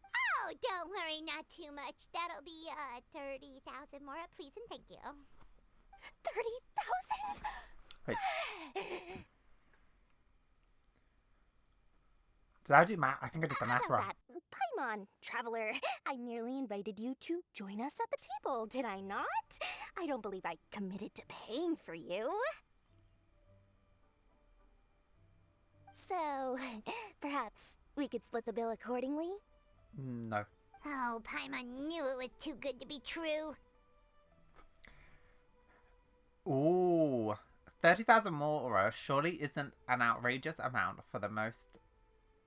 Oh, don't worry, not too much. That'll be 30,000 more, please and thank you. 30,000? Wait. Did I do math? I think I did the math About wrong. that, Paimon, traveler, I merely invited you to join us at the table, did I not? I don't believe I committed to paying for you. So, perhaps we could split the bill accordingly? No. Oh, Paimon knew it was too good to be true. Ooh. 30,000 more surely isn't an outrageous amount for the most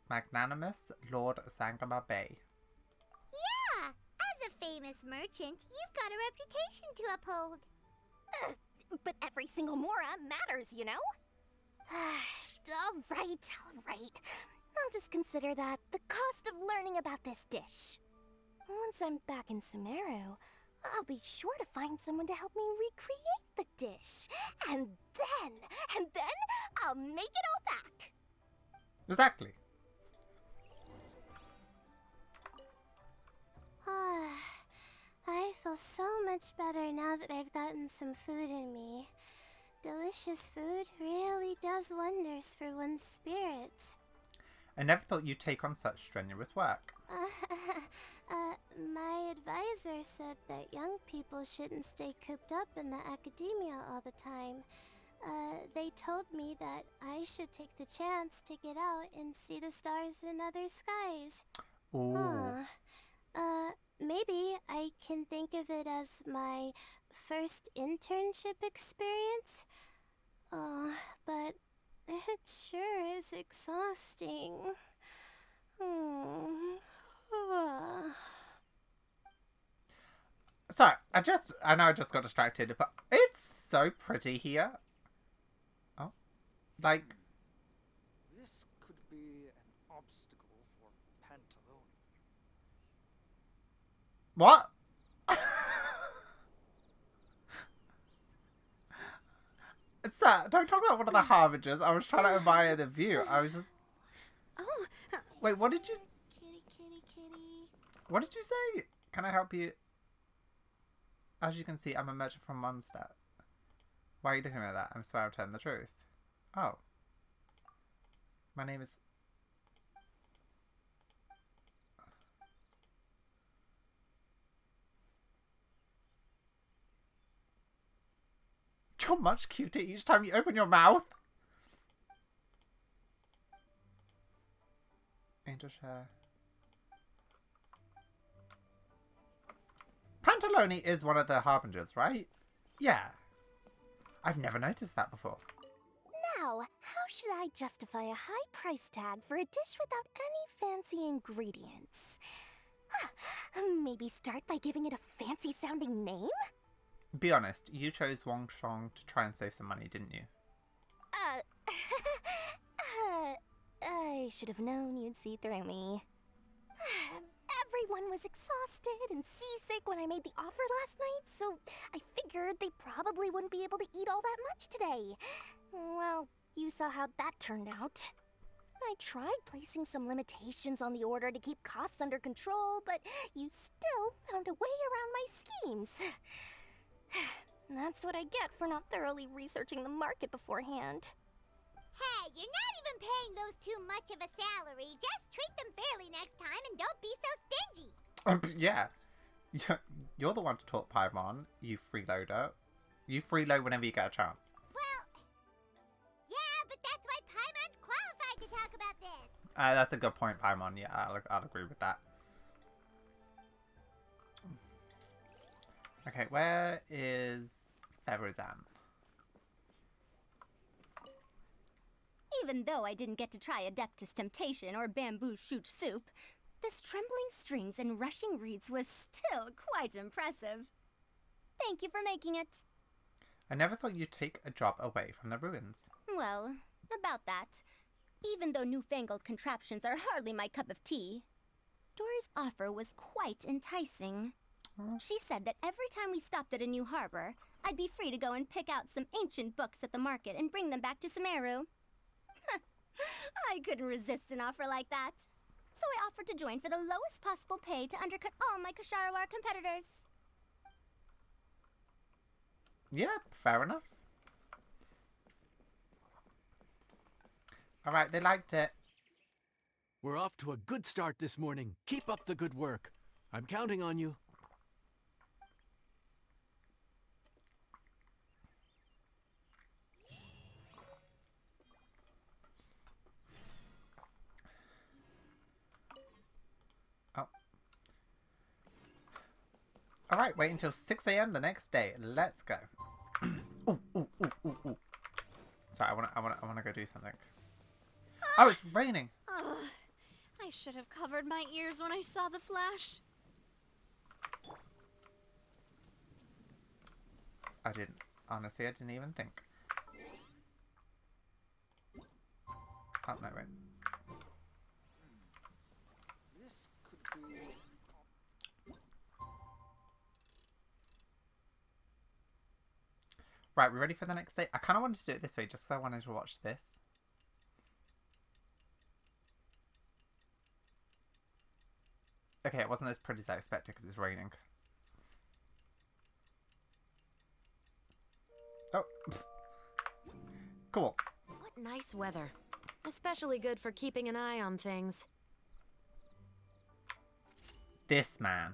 magnanimous Lord Sangama Bay. Yeah, as a famous merchant, you've got a reputation to uphold. But every single mora matters, you know? All right. I'll just consider that the cost of learning about this dish. Once I'm back in Sumeru, I'll be sure to find someone to help me recreate the dish. And then I'll make it all back. Exactly. I feel so much better now that I've gotten some food in me. Delicious food really does wonders for one's spirits. I never thought you'd take on such strenuous work. My advisor said that young people shouldn't stay cooped up in the academia all the time. They told me that I should take the chance to get out and see the stars in other skies. Ooh. Maybe I can think of it as my first internship experience. But it sure is exhausting. Sorry, I know I just got distracted, but it's so pretty here. Oh. Like, This could be an obstacle for Pantalone. what? Sir, don't talk about one of the harbingers. I was trying to admire the view. I was just... Oh, Wait, what did you... kitty. What did you say? Can I help you? As you can see, I'm a merchant from Mondstadt. Why are you looking at that? I'm swear I'm telling the truth. Oh. My name is... You're much cuter each time you open your mouth. Angel share. Pantalone is one of the harbingers, right? Yeah. I've never noticed that before. Now, how should I justify a high price tag for a dish without any fancy ingredients? Maybe start by giving it a fancy sounding name? Be honest, you chose Wong Shong to try and save some money, didn't you? I should have known you'd see through me. Everyone was exhausted and seasick when I made the offer last night, so I figured they probably wouldn't be able to eat all that much today. Well, you saw how that turned out. I tried placing some limitations on the order to keep costs under control, but you still found a way around my schemes. That's what I get for not thoroughly researching the market beforehand. Hey, you're not even paying those too much of a salary. Just treat them fairly next time and don't be so stingy. Yeah. You're the one to talk Paimon, you freeloader. You freeload whenever you get a chance. Well, yeah, but that's why Paimon's qualified to talk about this. That's a good point, Paimon. Yeah, I'll agree with that. Okay, where is Ferusan? Even though I didn't get to try Adeptus Temptation or Bamboo Shoot Soup, this trembling strings and rushing reeds was still quite impressive. Thank you for making it. I never thought you'd take a job away from the ruins. Well, about that, even though newfangled contraptions are hardly my cup of tea, Dory's offer was quite enticing. She said that every time we stopped at a new harbor, I'd be free to go and pick out some ancient books at the market and bring them back to Sumeru. I couldn't resist an offer like that. So I offered to join for the lowest possible pay to undercut all my Ksharawar competitors. Yeah, fair enough. Alright, they liked it. We're off to a good start this morning. Keep up the good work. I'm counting on you. Alright, wait until 6 AM the next day. Let's go. Ooh. Sorry, I wanna go do something. Oh, it's raining. I should have covered my ears when I saw the flash. I didn't. Honestly, I didn't even think. Oh, no, wait. This could be... Right, we ready for the next day? I kind of wanted to do it this way just because I wanted to watch this. Okay, it wasn't as pretty as I expected because it's raining. Oh. Cool. What nice weather. Especially good for keeping an eye on things. This man.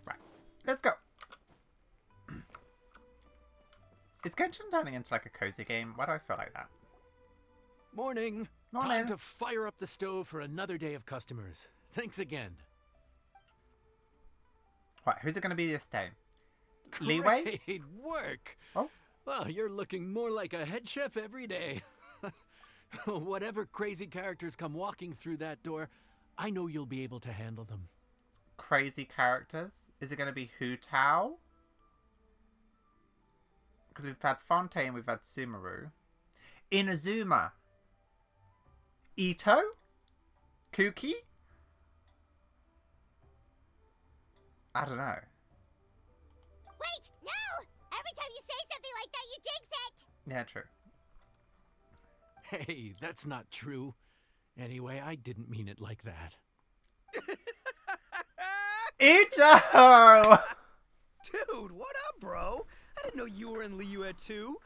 Right, let's go. Is Genshin turning into like a cozy game? Why do I feel like that? Morning. Morning. Time to fire up the stove for another day of customers. Thanks again. Right, who's it going to be this day? Leeway? Great work. Oh. Well, you're looking more like a head chef every day. Whatever crazy characters come walking through that door, I know you'll be able to handle them. Crazy characters? Is it going to be Hu Tao? Because we've had Fontaine, we've had Sumeru. Inazuma. Ito? Kuki? I don't know. Wait, no! Every time you say something like that, you jinx it! Yeah, true. Hey, that's not true. Anyway, I didn't mean it like that. Ito! Dude, what up, bro? I didn't know you were in Liyue too.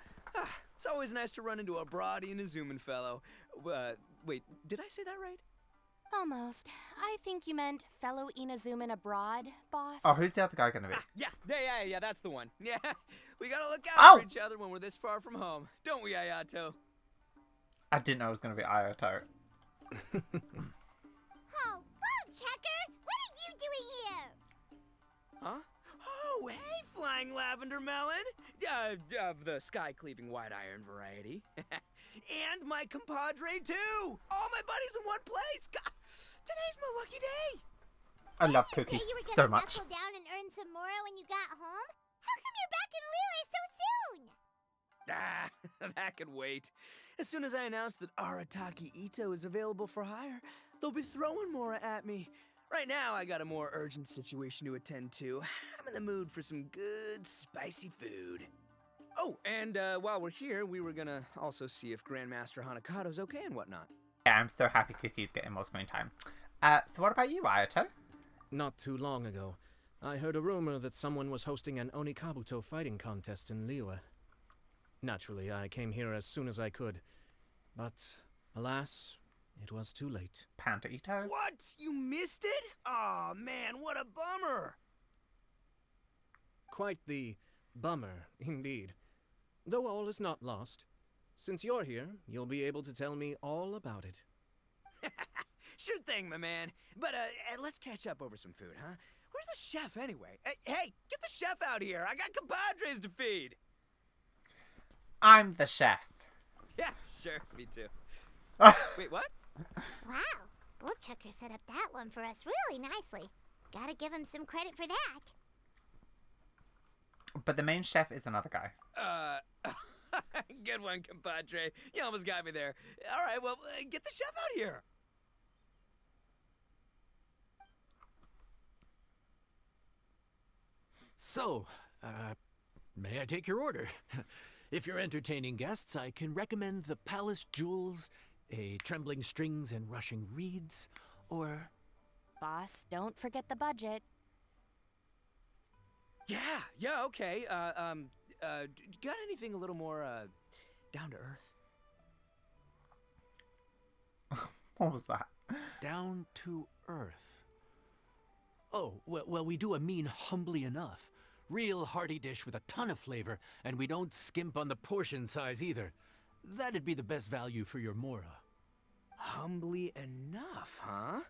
It's always nice to run into a broady and a Zoomin fellow. Wait, did I say that right? Almost. I think you meant fellow Inazuman abroad, boss. Oh, who's the other guy going to be? Yeah, that's the one. Yeah, we gotta look out for each other when we're this far from home. Don't we, Ayato? I didn't know it was going to be Ayato. Oh, bullshit! doing here? Huh? Oh, hey, Flying Lavender Melon! Of the sky-cleaving white iron variety. And my compadre, too! All my buddies in one place! God, today's my lucky day! I love Didn't Cookie you were so gonna much. knuckle down and earn some more when you got home? How come you're back in Liyue so soon? Ah, that could wait. As soon as I announce that Arataki Ito is available for hire, they'll be throwing Mora at me. Right now, I got a more urgent situation to attend to. I'm in the mood for some good, spicy food. Oh, and while we're here, we were gonna also see if Grandmaster Hanakado's okay and whatnot. Yeah, I'm so happy Cookie's getting more screen time. So what about you, Ayato? Not too long ago, I heard a rumor that someone was hosting an Onikabuto fighting contest in Liyue. Naturally, I came here as soon as I could, but alas, it was too late. Panda Ito? What? You missed it? Aw, man, what a bummer! Quite the bummer, indeed. Though all is not lost. Since you're here, you'll be able to tell me all about it. Sure thing, my man. But let's catch up over some food, huh? Where's the chef, anyway? Hey, get the chef out here. I got compadres to feed. I'm the chef. Yeah, sure. Me too. Wait, what? Wow, Bullchucker set up that one for us really nicely. Gotta give him some credit for that. But the main chef is another guy. Good one, compadre. You almost got me there. All right, well, get the chef out here. So, may I take your order? If you're entertaining guests, I can recommend the Palace Jewels, a Trembling Strings and Rushing Reeds, or... Boss, don't forget the budget. Yeah, okay. Got anything a little more, down to earth? What was that? Down to earth. Oh, well, we do a mean humbly enough. Real hearty dish with a ton of flavor, and we don't skimp on the portion size either. That'd be the best value for your Mora. Humbly enough, huh?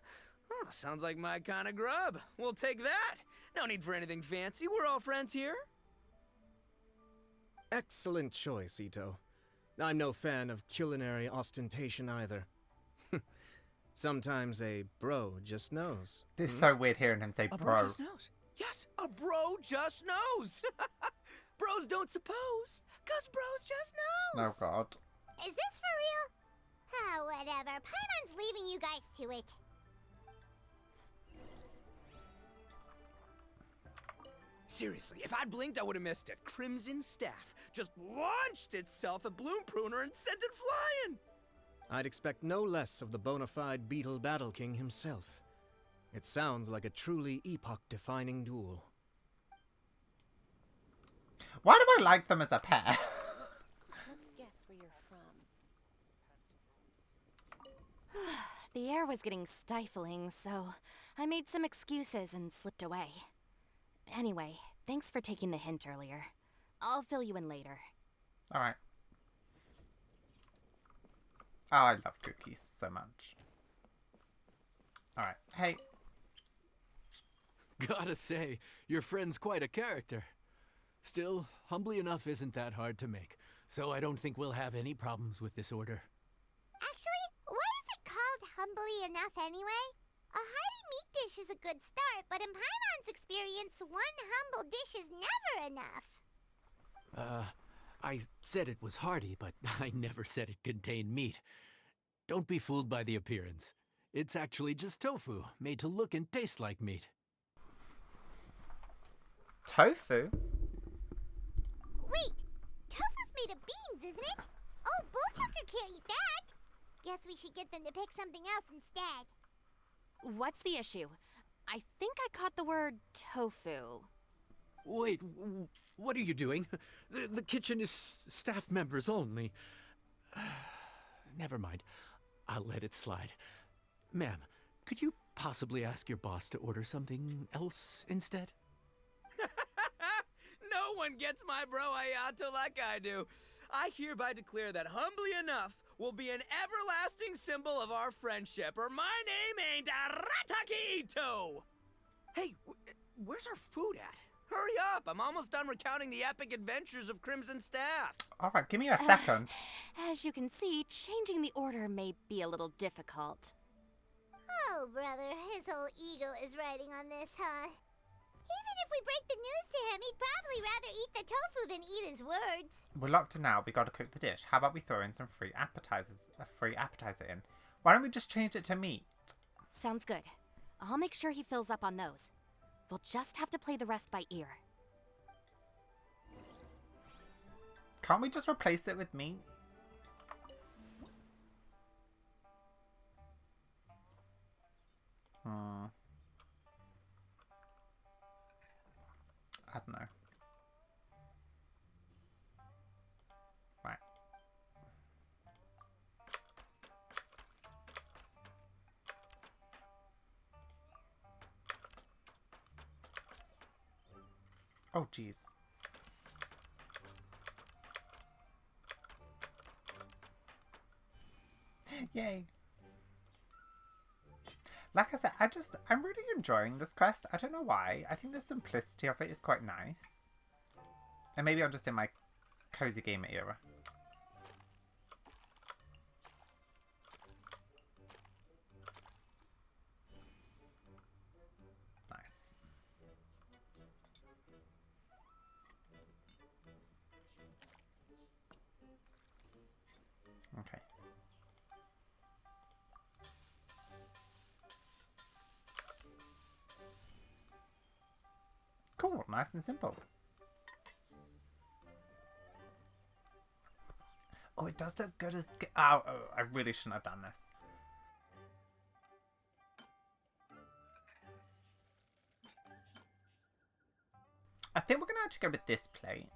Oh, sounds like my kind of grub. We'll take that. No need for anything fancy. We're all friends here. Excellent choice, Ito. I'm no fan of culinary ostentation either. Sometimes a bro just knows. This is so weird hearing him say A bro. just knows. Yes, a bro just knows. Bros don't suppose, 'cause bros just knows. Oh god. Is this for real? Ah, whatever. Paimon's leaving you guys to it. Seriously, if I'd blinked, I would have missed it. Crimson Staff just launched itself at Bloom Pruner and sent it flying. I'd expect no less of the bona fide Beetle Battle King himself. It sounds like a truly epoch-defining duel. Why do I like them as a pair? Let me guess where you're from. The air was getting stifling, so I made some excuses and slipped away. Anyway, thanks for taking the hint earlier. I'll fill you in later. Alright. Oh, I love cookies so much. Alright. Hey. Gotta say, your friend's quite a character. Still, humbly enough isn't that hard to make, so I don't think we'll have any problems with this order. Actually, why is it called humbly enough anyway? A hearty meat dish is a good start, but in Paimon's experience, one humble dish is never enough. I said it was hearty, but I never said it contained meat. Don't be fooled by the appearance. It's actually just tofu, made to look and taste like meat. Tofu? Wait, tofu's made of beans, isn't it? Oh, Bullchucker can't eat that. Guess we should get them to pick something else instead. What's the issue? I think I caught the word tofu. Wait, what are you doing? The kitchen is staff members only. Never mind. I'll let it slide. Ma'am, could you possibly ask your boss to order something else instead? No one gets my bro Ayato like I do. I hereby declare that humbly enough will be an everlasting symbol of our friendship, or my name ain't Arataki Ito! Hey, where's our food at? Hurry up! I'm almost done recounting the epic adventures of Crimson Staff. Alright, give me a second. As you can see, changing the order may be a little difficult. Oh, brother, his whole ego is riding on this, huh? Even if we break the news to him, he'd probably rather eat the tofu than eat his words. We're locked in now. We gotta cook the dish. How about we throw in some free appetizers? A free appetizer in. Why don't we just change it to meat? Sounds good. I'll make sure he fills up on those. We'll just have to play the rest by ear. Can't we just replace it with meat? I don't know. Right. Oh, jeez. Yay. Like I said, I'm really enjoying this quest. I don't know why. I think the simplicity of it is quite nice. And maybe I'm just in my cozy gamer era. Nice. Okay. Cool, nice and simple. Oh, it does look good as... Oh, I really shouldn't have done this. I think we're going to have to go with this plate.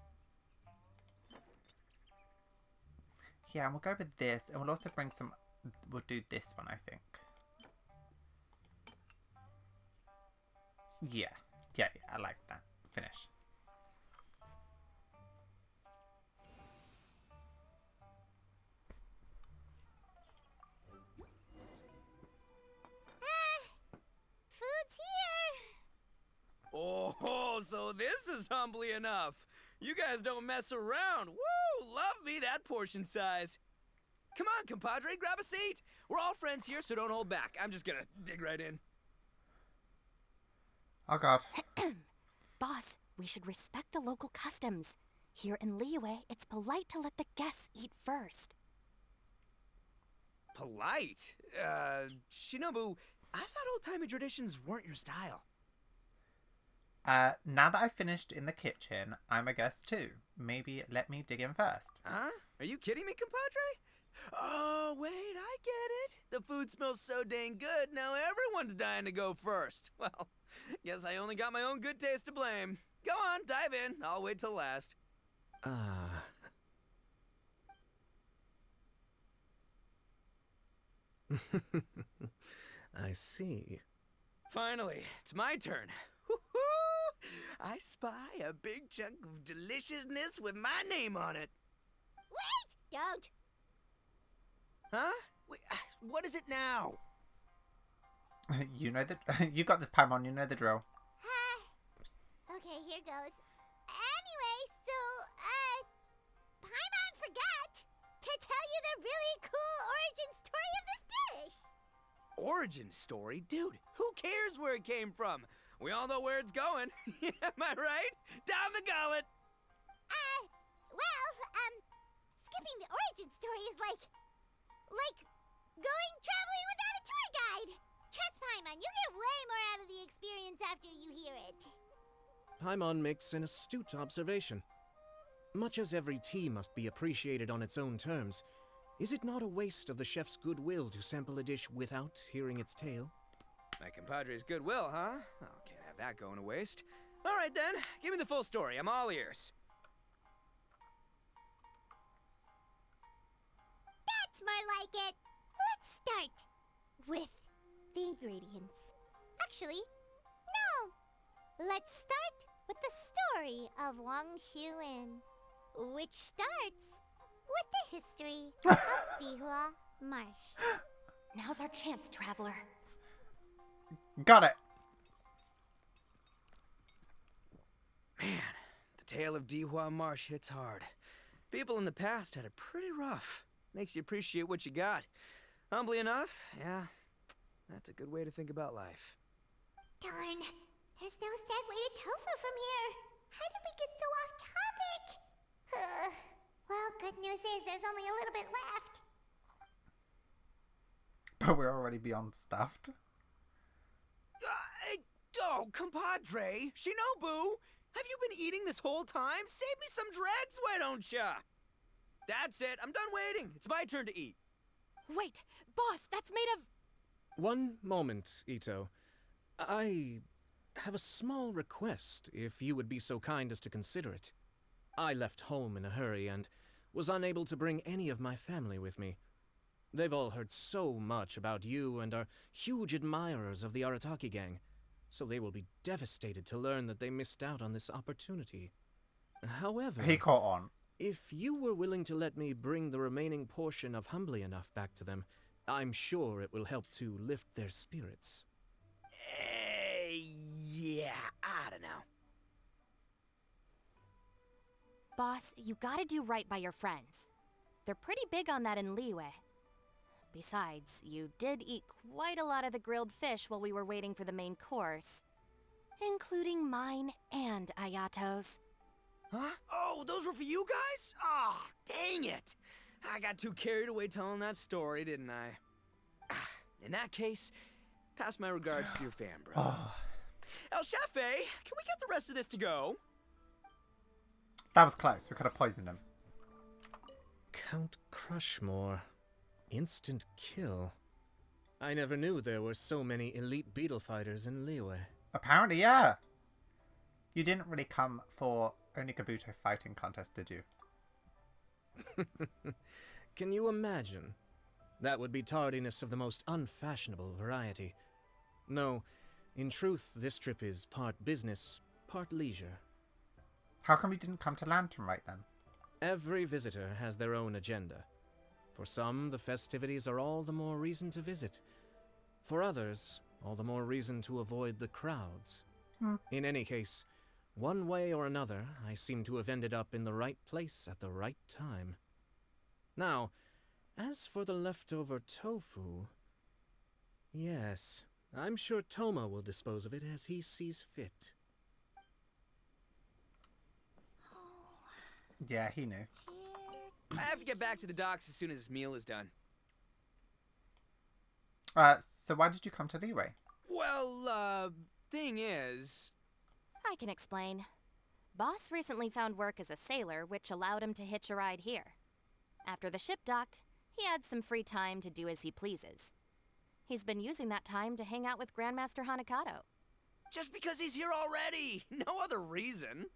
Yeah, and we'll go with this. And we'll also bring some... We'll do this one, I think. Yeah. Yeah, I like that. Finish. Food's here! Oh, so this is humbly enough. You guys don't mess around. Woo! Love me that portion size. Come on, compadre, grab a seat. We're all friends here, so don't hold back. I'm just gonna dig right in. Oh, God. Boss, we should respect the local customs. Here in Liyue, it's polite to let the guests eat first. Polite? Shinobu, I thought old-timey traditions weren't your style. Now that I've finished in the kitchen, I'm a guest too. Maybe let me dig in first. Huh? Are you kidding me, compadre? Oh, wait, I get it. The food smells so dang good, now everyone's dying to go first. Well, guess I only got my own good taste to blame. Go on, dive in. I'll wait till last. I see. Finally, it's my turn. Woo-hoo! I spy a big chunk of deliciousness with my name on it. Wait! Don't! Huh? Wait, what is it now? You know the... You got this, Paimon. You know the drill. Okay, here goes. Anyway, so, Paimon forgot to tell you the really cool origin story of this dish. Origin story? Dude, who cares where it came from? We all know where it's going. Am I right? Down the gullet! Skipping the origin story is like going traveling without a tour guide. Trust Paimon, you get way more out of the experience after you hear it. Paimon makes an astute observation. Much as every tea must be appreciated on its own terms, is it not a waste of the chef's goodwill to sample a dish without hearing its tale? My compadre's goodwill, huh? Oh, can't have that going to waste. All right then, give me the full story. I'm all ears. That's more like it. Let's start with the ingredients. Actually, no. Let's start with the story of Wang Xuan, which starts with the history of Dihua Marsh. Now's our chance, traveler. Got it. Man, the tale of Dihua Marsh hits hard. People in the past had it pretty rough. Makes you appreciate what you got. Humbly enough, yeah, that's a good way to think about life. Darn, there's no segue to tofu from here. How did we get so off topic? Well, good news is there's only a little bit left. But we're already beyond stuffed. Oh, compadre, Shinobu, have you been eating this whole time? Save me some dreads, why don't ya? That's it, I'm done waiting. It's my turn to eat. Wait, boss, that's made of... One moment, Ito. I have a small request, if you would be so kind as to consider it. I left home in a hurry and was unable to bring any of my family with me. They've all heard so much about you and are huge admirers of the Arataki gang, so they will be devastated to learn that they missed out on this opportunity. However, He caught on. if you were willing to let me bring the remaining portion of Humbly Enough back to them, I'm sure it will help to lift their spirits. Yeah, I don't know. Boss, you gotta do right by your friends. They're pretty big on that in Liyue. Besides, you did eat quite a lot of the grilled fish while we were waiting for the main course. Including mine and Ayato's. Huh? Oh, those were for you guys? Ah, dang it. I got too carried away telling that story, didn't I? In that case, pass my regards to your fan, bro. El Chefe, can we get the rest of this to go? That was close. We could have poisoned him. Count Crushmore. Instant kill. I never knew there were so many elite beetle fighters in Liyue. Apparently, yeah. You didn't really come for Onikabuto fighting contest, did you? Can you imagine? That would be tardiness of the most unfashionable variety. No, in truth, this trip is part business, part leisure. How come you didn't come to Lantern right then? Every visitor has their own agenda. For some, the festivities are all the more reason to visit. For others, all the more reason to avoid the crowds. In any case, one way or another, I seem to have ended up in the right place at the right time. Now, as for the leftover tofu... Yes, I'm sure Toma will dispose of it as he sees fit. Yeah, he knew. I have to get back to the docks as soon as this meal is done. So why did you come to Liyue? Well, thing is... I can explain. Boss recently found work as a sailor, which allowed him to hitch a ride here. After the ship docked, he had some free time to do as he pleases. He's been using that time to hang out with Grandmaster Hanakato. Just because he's here already! No other reason!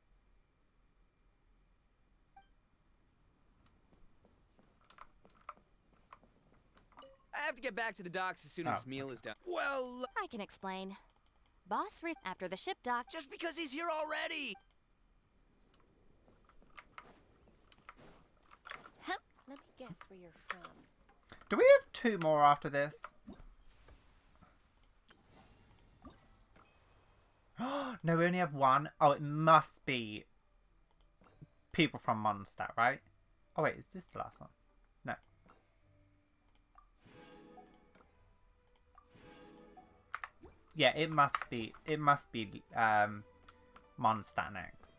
I have to get back to the docks as soon as this meal is done. Well... I can explain. Boss after the ship docked... Just because he's here already! Let me guess where you're from. Do we have 2 more after this? No, we only have 1. Oh, it must be people from Mondstadt, right? Oh wait, is this the last one? No. Yeah, it must be Mondstadt next.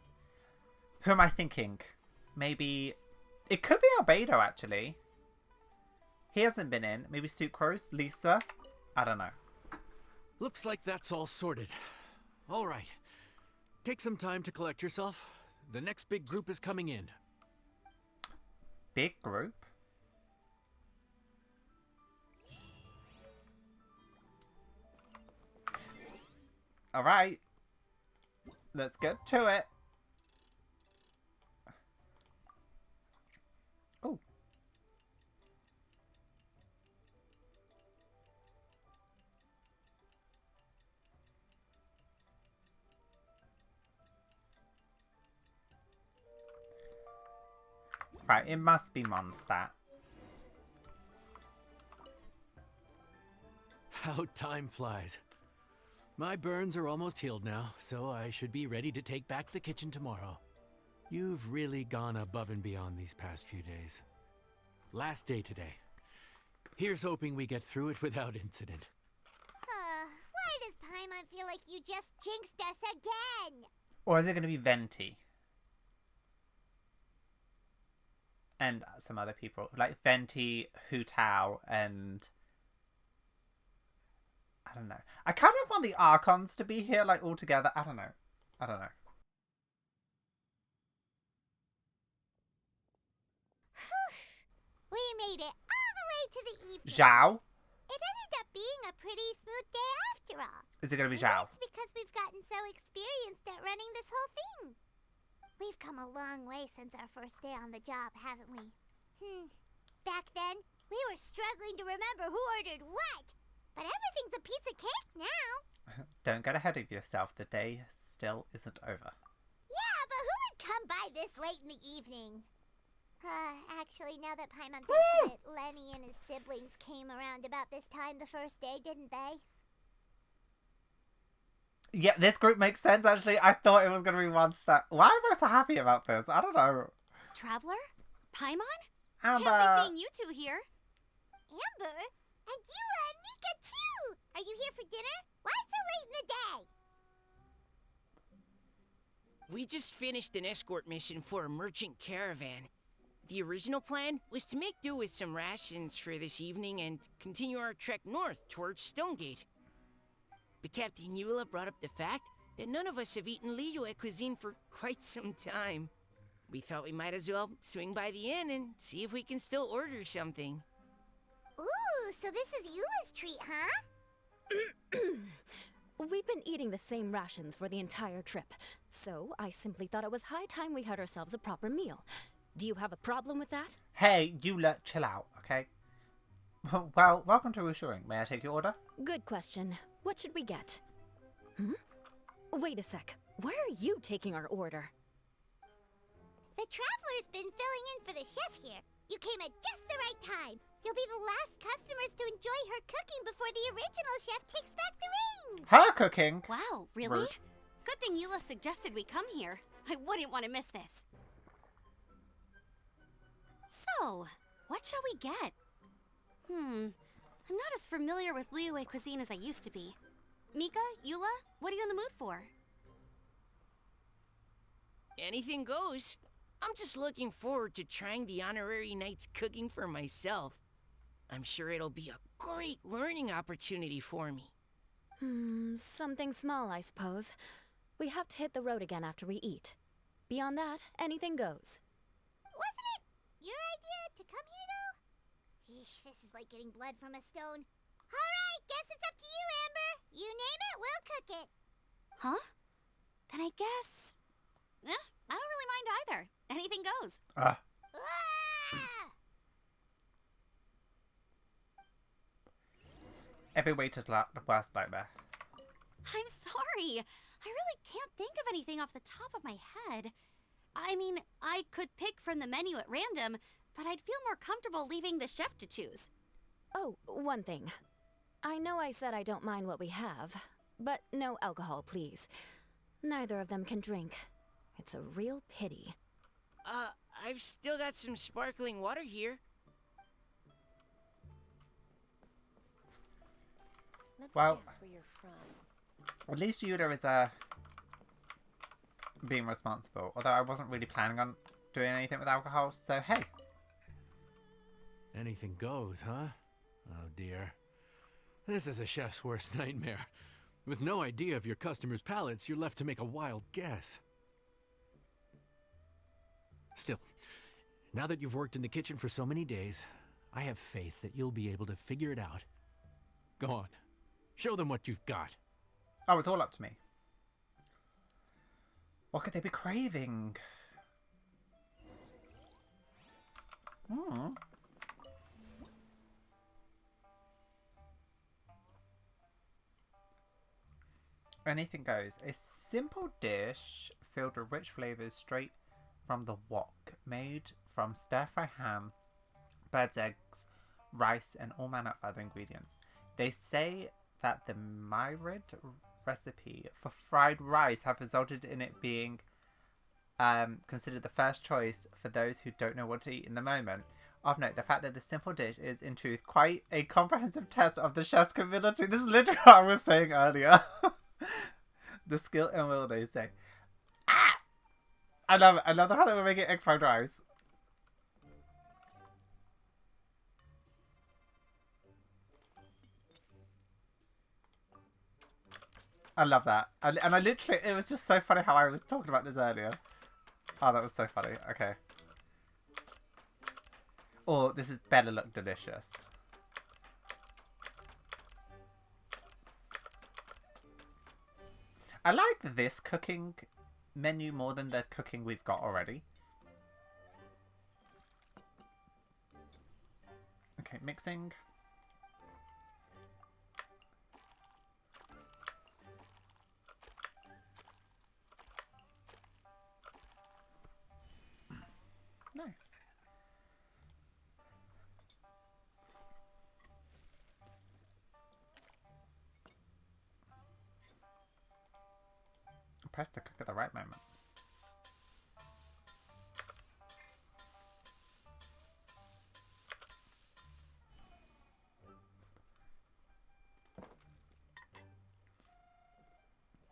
Who am I thinking? Maybe it could be Albedo actually. He hasn't been in. Maybe Sucrose, Lisa. I don't know. Looks like that's all sorted. All right. Take some time to collect yourself. The next big group is coming in. Big group? All right. Let's get to it. Oh. Right, it must be Mondstadt. How time flies. My burns are almost healed now, so I should be ready to take back the kitchen tomorrow. You've really gone above and beyond these past few days. Last day today. Here's hoping we get through it without incident. Why does Paimon feel like you just jinxed us again? Or is it going to be Venti? And some other people. Like Venti, Hu Tao, and... I don't know. I kind of want the Archons to be here, like, all together. I don't know. We made it all the way to the evening. Zhao? It ended up being a pretty smooth day after all. Is it going to be And Zhao? that's because we've gotten so experienced at running this whole thing. We've come a long way since our first day on the job, haven't we? Back then, we were struggling to remember who ordered what. But everything's a piece of cake now. Don't get ahead of yourself. The day still isn't over. Yeah, but who would come by this late in the evening? Actually, now that Paimon thinks of it, Lenny and his siblings came around about this time the first day, didn't they? Yeah, this group makes sense, actually. I thought it was going to be one set. Why am I so happy about this? I don't know. Traveler? Paimon? Amber. Can't be seeing you two here. Amber? And Eula and Mika, too! Are you here for dinner? Why so late in the day? We just finished an escort mission for a merchant caravan. The original plan was to make do with some rations for this evening and continue our trek north towards Stonegate. But Captain Eula brought up the fact that none of us have eaten Liyue cuisine for quite some time. We thought we might as well swing by the inn and see if we can still order something. Ooh, so this is Eula's treat, huh? We've been eating the same rations for the entire trip, so I simply thought it was high time we had ourselves a proper meal. Do you have a problem with that? Hey, Eula, chill out, okay? Well, welcome to Wushuing. May I take your order? Good question. What should we get? Wait a sec. Why are you taking our order? The Traveler's been filling in for the chef here. You came at just the right time. You'll be the last customers to enjoy her cooking before the original chef takes back the reins. Her cooking? Wow, really? Rude. Good thing Eula suggested we come here. I wouldn't want to miss this. So, what shall we get? I'm not as familiar with Liyue cuisine as I used to be. Mika, Eula, what are you in the mood for? Anything goes. I'm just looking forward to trying the honorary knight's cooking for myself. I'm sure it'll be a great learning opportunity for me. Something small, I suppose. We have to hit the road again after we eat. Beyond that, anything goes. Wasn't it your idea to come here, though? Eesh, this is like getting blood from a stone. All right, guess it's up to you, Amber. You name it, we'll cook it. Huh? Then I guess... I don't really mind either. Anything goes. Ah! Every waiter's worst nightmare. I'm sorry. I really can't think of anything off the top of my head. I mean, I could pick from the menu at random, but I'd feel more comfortable leaving the chef to choose. Oh, one thing. I know I said I don't mind what we have, but no alcohol, please. Neither of them can drink. It's a real pity. I've still got some sparkling water here. Well, guess where you're from. At least Yuda is being responsible. Although I wasn't really planning on doing anything with alcohol, so hey. Anything goes, huh? Oh dear. This is a chef's worst nightmare. With no idea of your customers' palates, you're left to make a wild guess. Still, now that you've worked in the kitchen for so many days, I have faith that you'll be able to figure it out. Go on. Show them what you've got. Oh, it's all up to me. What could they be craving? Anything goes. A simple dish filled with rich flavors straight from the wok, made from stir-fry ham, bird's eggs, rice, and all manner of other ingredients. They say that the myrid recipe for fried rice have resulted in it being considered the first choice for those who don't know what to eat in the moment. Of note, the fact that this simple dish is, in truth, quite a comprehensive test of the chef's ability. This is literally what I was saying earlier. The skill and will, they say. Ah! I love it. I love the fact that we're making egg fried rice. I love that. And I literally, it was just so funny how I was talking about this earlier. Oh, that was so funny. Okay. Oh, this is better look delicious. I like this cooking menu more than the cooking we've got already. Okay, mixing. Nice. Press to cook at the right moment.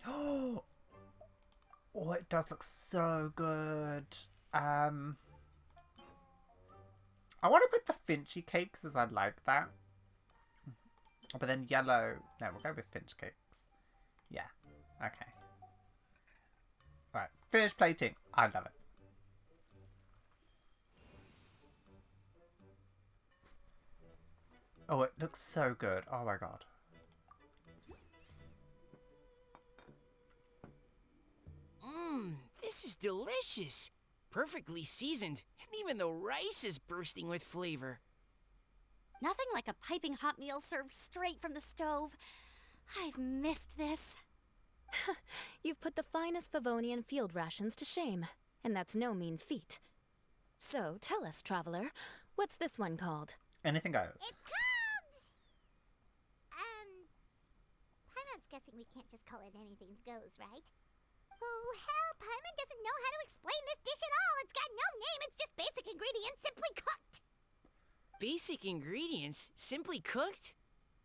Oh, it does look so good. I want to put the Finchy cakes as I like that. But then yellow... No, we'll go with Finch cakes. Yeah. Okay. Right. Finish plating. I love it. Oh, it looks so good. Oh my god. This is delicious. Perfectly seasoned, and even the rice is bursting with flavor. Nothing like a piping hot meal served straight from the stove. I've missed this. You've put the finest Favonian field rations to shame, and that's no mean feat. So, tell us, traveler, what's this one called? Anything goes. It's Cubs! Paimon's guessing we can't just call it anything goes, right? Oh, hell, Paimon doesn't know how to explain this dish at all. It's got no name, it's just basic ingredients simply cooked. Basic ingredients? Simply cooked?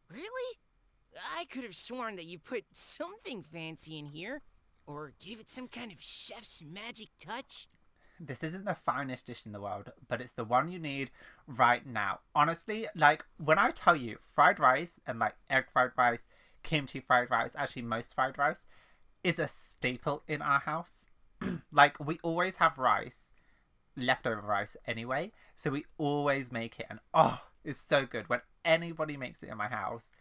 Really? I could have sworn that you put something fancy in here. Or gave it some kind of chef's magic touch. This isn't the finest dish in the world, but it's the one you need right now. Honestly, like, when I tell you fried rice and, like, egg fried rice, kimchi fried rice, actually most fried rice, is a staple in our house. Like, we always have rice, leftover rice anyway, so we always make it, and oh, it's so good. When anybody makes it in my house,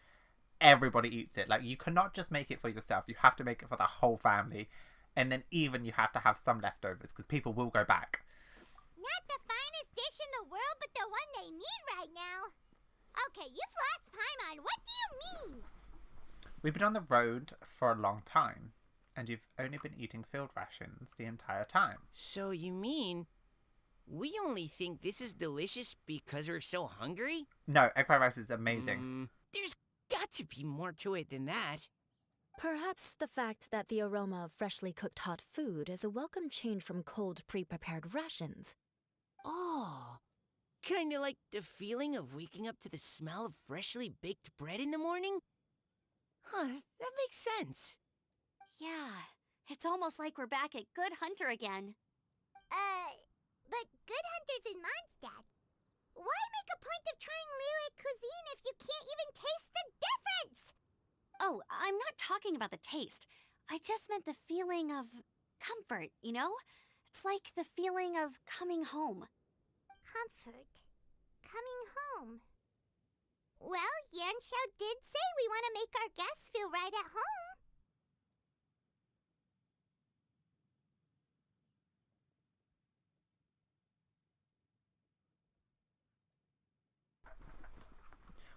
everybody eats it. Like, you cannot just make it for yourself, you have to make it for the whole family, and then even you have to have some leftovers, because people will go back. Not the finest dish in the world, but the one they need right now. Okay, you've lost Paimon. What do you mean? We've been on the road for a long time, and you've only been eating field rations the entire time. So you mean we only think this is delicious because we're so hungry? No, egg fried rice is amazing. There's got to be more to it than that. Perhaps the fact that the aroma of freshly cooked hot food is a welcome change from cold, pre-prepared rations. Oh, kinda like the feeling of waking up to the smell of freshly baked bread in the morning? Huh, that makes sense. Yeah, it's almost like we're back at Good Hunter again. But Good Hunter's in Mondstadt. Why make a point of trying Liyue cuisine if you can't even taste the difference? Oh, I'm not talking about the taste. I just meant the feeling of comfort, you know? It's like the feeling of coming home. Comfort. Coming home. Well, Yanxiao did say we want to make our guests feel right at home.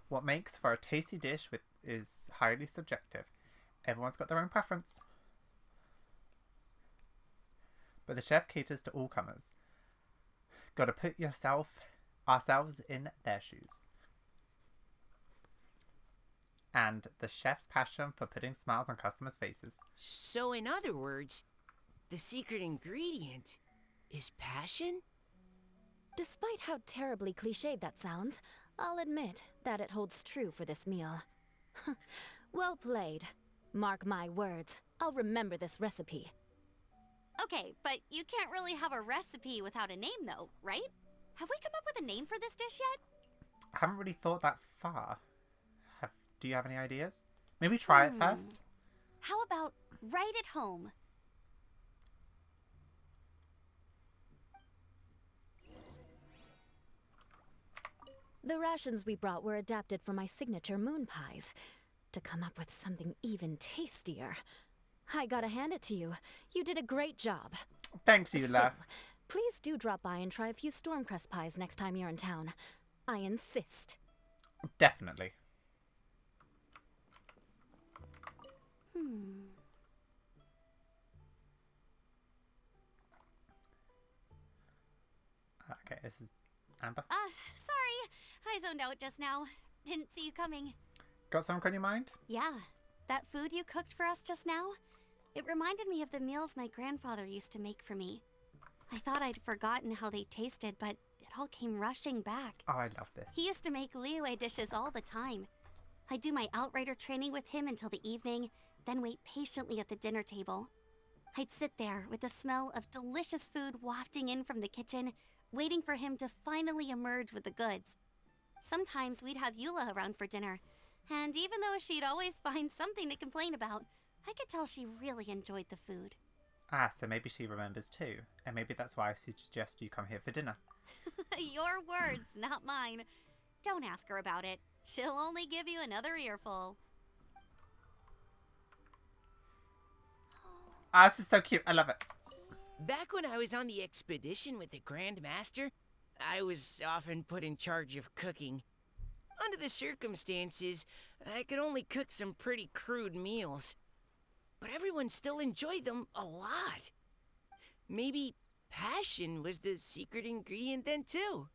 What makes for a tasty dish is highly subjective. Everyone's got their own preference. But the chef caters to all comers. Gotta put ourselves in their shoes. and the chef's passion for putting smiles on customers' faces. So in other words, the secret ingredient is passion? Despite how terribly cliched that sounds, I'll admit that it holds true for this meal. Well played. Mark my words, I'll remember this recipe. Okay, but you can't really have a recipe without a name, though, right? Have we come up with a name for this dish yet? I haven't really thought that far. Do you have any ideas? Maybe try it first? How about right at home? The rations we brought were adapted for my signature moon pies. To come up with something even tastier, I gotta hand it to you. You did a great job. Thanks, Eula. Still, please do drop by and try a few Stormcrest pies next time you're in town. I insist. Definitely. Okay, this is Amber. Sorry. I zoned out just now. Didn't see you coming. Got something on your mind? Yeah, that food you cooked for us just now, it reminded me of the meals my grandfather used to make for me. I thought I'd forgotten how they tasted, but it all came rushing back. Oh, I love this. He used to make Liyue dishes all the time. I'd do my outrider training with him until the evening, then wait patiently at the dinner table. I'd sit there with the smell of delicious food wafting in from the kitchen, waiting for him to finally emerge with the goods. Sometimes we'd have Eula around for dinner, and even though she'd always find something to complain about, I could tell she really enjoyed the food. Ah, so maybe she remembers too. And maybe that's why I suggest you come here for dinner. Your words, not mine. Don't ask her about it. She'll only give you another earful. Ah, this is so cute. I love it. Back when I was on the expedition with the Grand Master, I was often put in charge of cooking. Under the circumstances, I could only cook some pretty crude meals. But everyone still enjoyed them a lot. Maybe passion was the secret ingredient then too.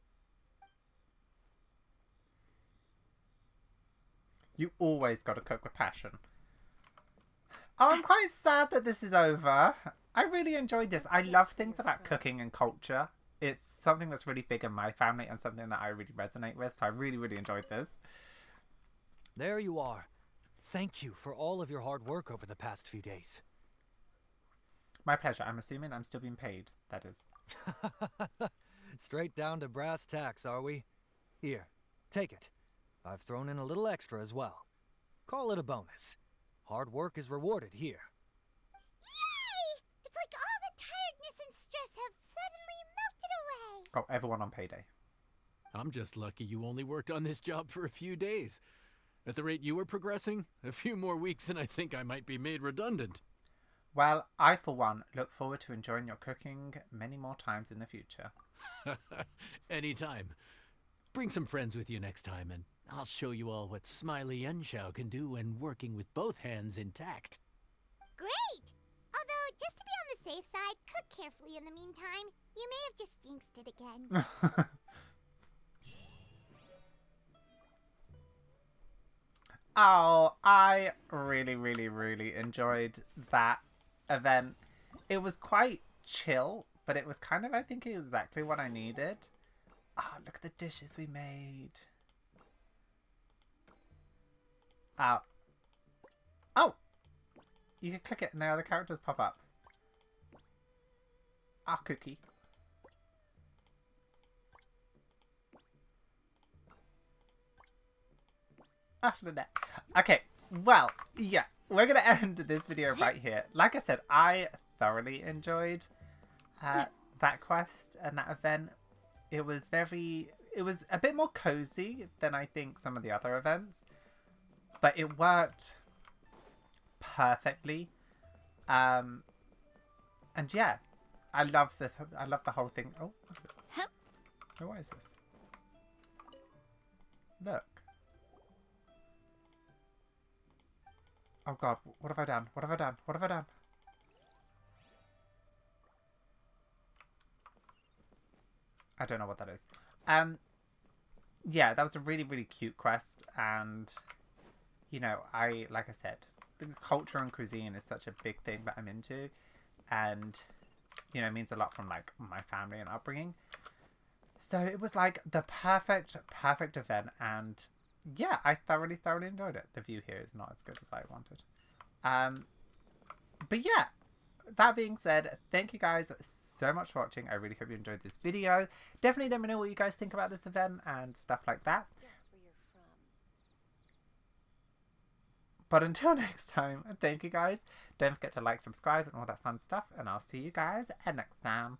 You always got to cook with passion. Oh, I'm quite sad that this is over. I really enjoyed this. I love things about cooking and culture. It's something that's really big in my family and something that I really resonate with. So I really, really enjoyed this. There you are. Thank you for all of your hard work over the past few days. My pleasure. I'm assuming I'm still being paid, that is. Straight down to brass tacks, are we? Here, take it. I've thrown in a little extra as well. Call it a bonus. Hard work is rewarded here. Yay! It's like all the tiredness and stress have suddenly melted away. Oh, everyone on payday. I'm just lucky you only worked on this job for a few days. At the rate you were progressing, a few more weeks and I think I might be made redundant. Well, I, for one, look forward to enjoying your cooking many more times in the future. Anytime. Bring some friends with you next time, and I'll show you all what Smiley Yenshao can do when working with both hands intact. Great! Although, just to be on the safe side, cook carefully in the meantime. You may have just jinxed it again. Oh, I really, really, really enjoyed that event. It was quite chill, but it was kind of, I think, exactly what I needed. Oh, look at the dishes we made. Oh. Oh! You can click it and the other characters pop up. Ah, cookie. Ah, Lynette. Okay, well, yeah, we're going to end this video right here. Like I said, I thoroughly enjoyed that quest and that event. It was a bit more cozy than I think some of the other events, but it worked perfectly. And yeah, I love the whole thing. Oh, what's this? Oh, what is this? Look. Oh god, what have I done? What have I done? What have I done? I don't know what that is. Yeah, that was a really, really cute quest, and you know, like I said, the culture and cuisine is such a big thing that I'm into, and, you know, it means a lot from, like, my family and upbringing. So it was, like, the perfect event, and, yeah, I thoroughly enjoyed it. The view here is not as good as I wanted. But, yeah, that being said, thank you guys so much for watching. I really hope you enjoyed this video. Definitely let me know what you guys think about this event and stuff like that. But until next time, thank you guys. Don't forget to like, subscribe, and all that fun stuff. And I'll see you guys next time.